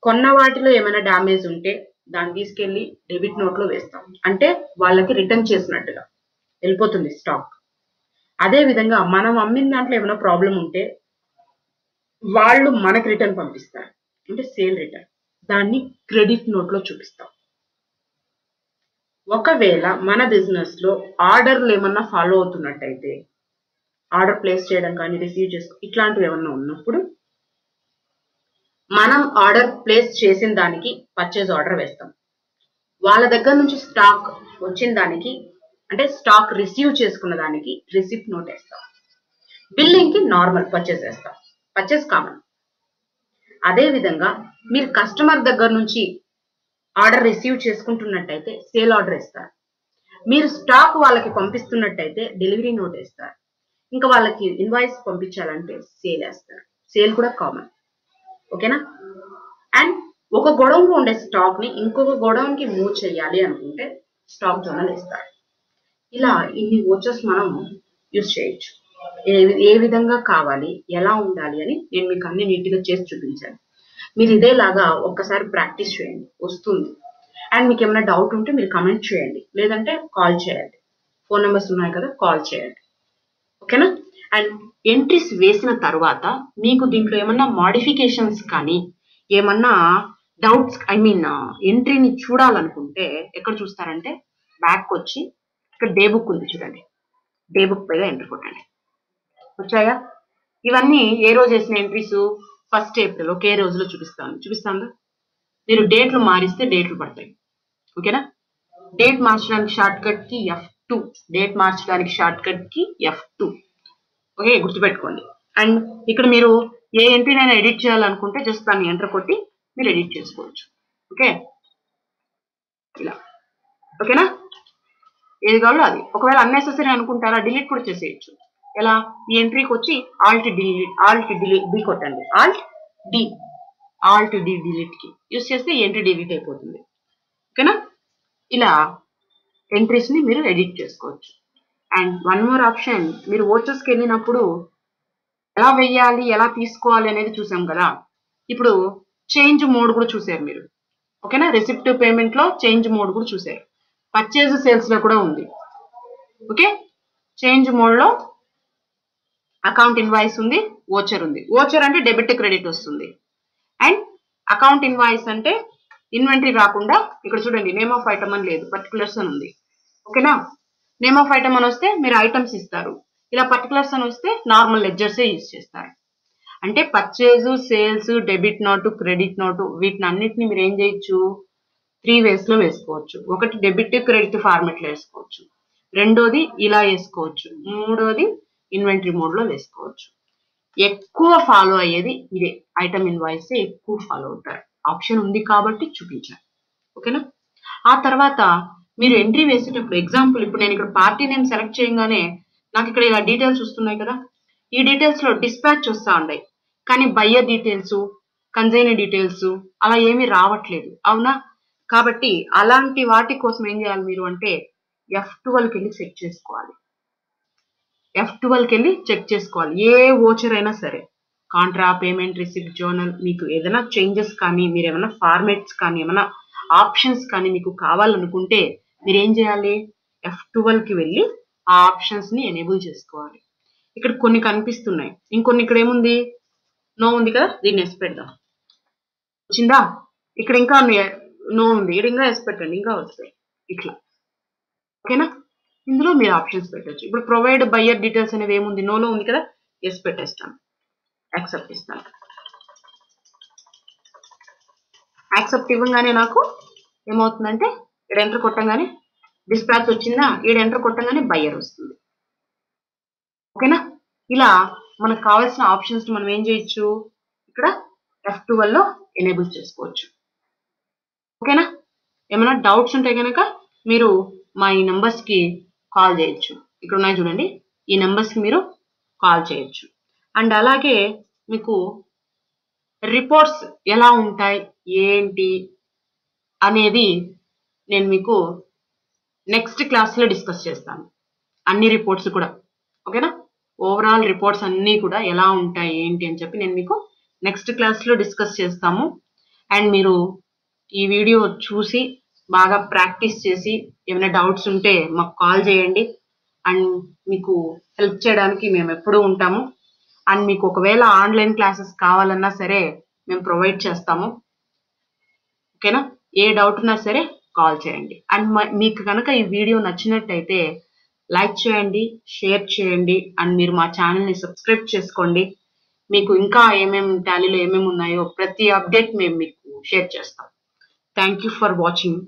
కొన్న వాటిలో ఏమైనా డ్యామేజ్ ఉంటే దాన్ని తీసుకెళ్లి డెబిట్ నోట్ లో వేస్తాం. అంటే వాళ్ళకి రిటర్న్ చేసినట్టుగా వెళ్ళిపోతుంది స్టాక్. అదే విధంగా మనం అమ్మిన దాంట్లో ఏమైనా ప్రాబ్లం ఉంటే వాళ్ళు మనకి రిటర్న్ పంపిస్తారు, అంటే సేల్ రిటర్న్. దాన్ని క్రెడిట్ నోట్ లో చూపిస్తాం. ఒకవేళ మన బిజినెస్ లో ఆర్డర్లు ఏమన్నా ఫాలో అవుతున్నట్టయితే, ఆర్డర్ ప్లేస్ చేయడం కానీ రిసీవ్ చేసుకో ఇట్లాంటివి ఏమన్నా ఉన్నప్పుడు మనం ఆర్డర్ ప్లేస్ చేసిన దానికి పర్చేజ్ ఆర్డర్ వేస్తాం. వాళ్ళ దగ్గర నుంచి స్టాక్ వచ్చిన దానికి, అంటే స్టాక్ రిసీవ్ చేసుకున్న దానికి రిసిప్ట్ నోట్ వేస్తాం. బిల్లింగ్ కి నార్మల్ పర్చేజ్ వేస్తాం. Purchase common. అదే విధంగా మీరు కస్టమర్ దగ్గర నుంచి ఆర్డర్ రిసీవ్ చేసుకుంటున్నట్టయితే సేల్ ఆర్డర్ ఇస్తారు. మీరు స్టాక్ వాళ్ళకి పంపిస్తున్నట్టయితే డెలివరీ నోట్ వేస్తారు. ఇంకా వాళ్ళకి ఇన్వాయిస్ పంపించాలంటే సేల్ వేస్తారు. సేల్ కూడా కామన్. ఓకేనా. అండ్ ఒక గోడౌన్ లో ఉండే స్టాక్ ని ఇంకొక గోడౌన్ కి మూవ్ చేయాలి అనుకుంటే స్టాక్ జర్నల్ ఇస్తారు. ఇలా ఇన్ని ఓచర్స్ మనం యూజ్ చేయొచ్చు. ఏ విధంగా కావాలి, ఎలా ఉండాలి అని నేను మీకు అన్ని నీట్గా చేసి చూపించాను. మీరు ఇదేలాగా ఒక్కసారి ప్రాక్టీస్ చేయండి, వస్తుంది. అండ్ మీకు ఏమైనా డౌట్ ఉంటే మీరు కమెంట్ చేయండి, లేదంటే కాల్ చేయండి. ఫోన్ నెంబర్స్ ఉన్నాయి కదా, కాల్ చేయండి. ఓకేనా. అండ్ ఎంట్రీస్ వేసిన తర్వాత మీకు దీంట్లో ఏమన్నా మాడిఫికేషన్స్ కానీ ఏమన్నా డౌట్స్, ఎంట్రీని చూడాలనుకుంటే ఎక్కడ చూస్తారంటే బ్యాక్ వచ్చి ఇక్కడ డే బుక్ ఉంది చూడండి. డే బుక్ పైగా ఎంట్రీ కొట్టండి. వచ్చాయా? ఇవన్నీ ఏ రోజు వేసిన ఎంట్రీస్? 1 ఏప్రిల్ ఒకే రోజులో చూపిస్తాను. మీరు డేట్లు మారిస్తే డేట్లు పడతాయి. ఓకేనా. డేట్ మార్చడానికి షార్ట్ కట్ కి F2. డేట్ మార్చడానికి షార్ట్ కట్ కి F2. ఓకే, గుర్తుపెట్టుకోండి. అండ్ ఇక్కడ మీరు ఏ ఎంట్రీనైనా ఎడిట్ చేయాలనుకుంటే జస్ట్ దాన్ని ఎంటర్ కొట్టి మీరు ఎడిట్ చేసుకోవచ్చు. ఓకే, ఇలా. ఓకేనా. ఏది కావాలో అది. ఒకవేళ అన్నెసెసరీ అనుకుంటారా డిలీట్ కూడా చేసేయచ్చు. ఎలా? ఈ ఎంట్రీకి వచ్చి ఆల్ట్ డి కొట్టండి. ఆల్ట్ డి డిలీట్ కి యూస్ చేస్తే ఈ ఎంట్రీ డిలీట్ అయిపోతుంది. ఓకేనా. ఇలా ఎంట్రీస్ ని మీరు ఎడిట్ చేసుకోవచ్చు. అండ్ వన్ మోర్ ఆప్షన్, మీరు ఓచర్స్కి వెళ్ళినప్పుడు ఎలా వెయ్యాలి, ఎలా తీసుకోవాలి అనేది చూసాం కదా. ఇప్పుడు చేంజ్ మోడ్ కూడా చూసారు మీరు. ఓకేనా. రిసిప్ట్ పేమెంట్ లో చేంజ్ మోడ్ కూడా చూసారు. పర్చేజ్ సేల్స్ లో కూడా ఉంది. ఓకే. చేంజ్ మోడ్ లో అకౌంట్ ఇన్వాయిస్ ఉంది, ఓచర్ ఉంది. ఓచర్ అంటే డెబిట్ క్రెడిట్ వస్తుంది. అండ్ అకౌంట్ ఇన్వాయిస్ అంటే ఇన్వెంటరీ రాకుండా ఇక్కడ చూడండి నేమ్ ఆఫ్ ఐటమ్ అని లేదు, పర్టికులర్స్ అని ఉంది. ఓకేనా. నేమ్ ఆఫ్ ఐటమ్ అని వస్తే మీరు ఐటమ్స్ ఇస్తారు. ఇలా పర్టికులర్స్ అని వస్తే నార్మల్ లెడ్జర్సే యూజ్ చేస్తారు. అంటే purchase, sales, debit note, credit note వీటిని అన్నిటిని మీరు ఏం చేయొచ్చు 3 ways లో వేసుకోవచ్చు. ఒకటి డెబిట్ క్రెడిట్ ఫార్మెట్ లో వేసుకోవచ్చు, రెండోది ఇలా వేసుకోవచ్చు, మూడోది ఇన్వెంటరీ మోడ్ లో వేసుకోవచ్చు. ఎక్కువ ఫాలో అయ్యేది ఇదే, ఐటమ్ ఇన్వాయిస్ ఎక్కువ ఫాలో అవుతారు. ఆప్షన్ ఉంది కాబట్టి చూపించాను. ఓకేనా? ఆ తర్వాత మీరు ఎంట్రీ వేసేటప్పుడు ఎగ్జాంపుల్ ఇప్పుడు నేను ఇక్కడ పార్టీ నేమ్ సెలెక్ట్ చేయగానే నాకు ఇక్కడ ఇలా డీటెయిల్స్ వస్తున్నాయి కదా, ఈ డీటెయిల్స్ లో డిస్పాచ్ వస్తూ ఉన్నాయి, కానీ బయ్యర్ డీటెయిల్స్, కన్సైనర్ డీటెయిల్స్ అలా ఏమీ రావట్లేదు, అవునా? కాబట్టి అలాంటి వాటి కోసం ఏం చేయాలి మీరు అంటే F12కి వెళ్ళి చెక్ చేసుకోవాలి. F12కి వెళ్ళి చెక్ చేసుకోవాలి. ఏ ఓచర్ అయినా సరే, కాంట్రా, పేమెంట్, రిసిప్ట్, జర్నల్, మీకు ఏదైనా చేంజెస్ కానీ మీరు ఏమైనా ఫార్మేట్స్ కానీ ఏమైనా ఆప్షన్స్ కానీ మీకు కావాలనుకుంటే మీరు ఏం చేయాలి, F12కి వెళ్ళి ఆ ఆప్షన్స్ ని ఎనేబుల్ చేసుకోవాలి. ఇక్కడ కొన్ని కనిపిస్తున్నాయి, ఇంకొన్ని ఇక్కడ ఏముంది నో ఉంది కదా, దీన్ని ఎస్ పెడదాం. వచ్చిందా? ఇక్కడ ఇంకా నో ఉంది, ఇక్కడ ఇంకా ఎస్ పెట్టండి, ఇంకా వస్తాయి ఇట్లా. ఓకేనా? ఇందులో మీరు ఆప్షన్స్ పెట్టచ్చు. ఇప్పుడు ప్రొవైడ్ బయ్యర్ డీటెయిల్స్ అనేది ఏముంది, నోలో ఉంది కదా, ఎస్ పెట్టేస్తాను, యాక్సెప్ట్ ఇస్తాను. యాక్సెప్ట్ ఇవ్వగానే నాకు ఏమవుతుందంటే ఇక్కడ ఎంటర్ కొట్టంగానే డిస్పాచ్ వచ్చిందా, ఈడ ఎంటర్ కొట్టంగానే బయ్యర్ వస్తుంది. ఓకేనా? ఇలా మనకు కావాల్సిన ఆప్షన్స్ మనం ఏం చేయొచ్చు, ఇక్కడ F12లో ఎనేబుల్ చేసుకోవచ్చు. ఓకేనా? ఏమైనా డౌట్స్ ఉంటే కనుక మీరు మా ఈ నెంబర్స్కి కాల్ చేయొచ్చు. ఇక్కడ ఉన్నాయి చూడండి, ఈ నెంబర్స్కి మీరు కాల్ చేయొచ్చు. అండ్ అలాగే మీకు రిపోర్ట్స్ ఎలా ఉంటాయి ఏంటి అనేది నేను మీకు నెక్స్ట్ క్లాస్లో డిస్కస్ చేస్తాను, అన్ని రిపోర్ట్స్ కూడా. ఓకేనా? ఓవరాల్ రిపోర్ట్స్ అన్నీ కూడా ఎలా ఉంటాయి ఏంటి అని చెప్పి నేను మీకు నెక్స్ట్ క్లాస్లో డిస్కస్ చేస్తాము. అండ్ మీరు ఈ వీడియో చూసి బాగా ప్రాక్టీస్ చేసి ఏమైనా డౌట్స్ ఉంటే మాకు కాల్ చేయండి. అండ్ మీకు హెల్ప్ చేయడానికి మేము ఎప్పుడూ ఉంటాము. అండ్ మీకు ఒకవేళ ఆన్లైన్ క్లాసెస్ కావాలన్నా సరే మేము ప్రొవైడ్ చేస్తాము. ఓకేనా? ఏ డౌట్ ఉన్నా సరే కాల్ చేయండి. అండ్ మీకు కనుక ఈ వీడియో నచ్చినట్టయితే లైక్ చేయండి, షేర్ చేయండి, అండ్ మీరు మా ఛానల్ని సబ్స్క్రైబ్ చేసుకోండి. మీకు ఇంకా ఏమేమి టాలీలో ఏమేమి ఉన్నాయో ప్రతి అప్డేట్ మేము మీకు షేర్ చేస్తాం. Thank you for watching.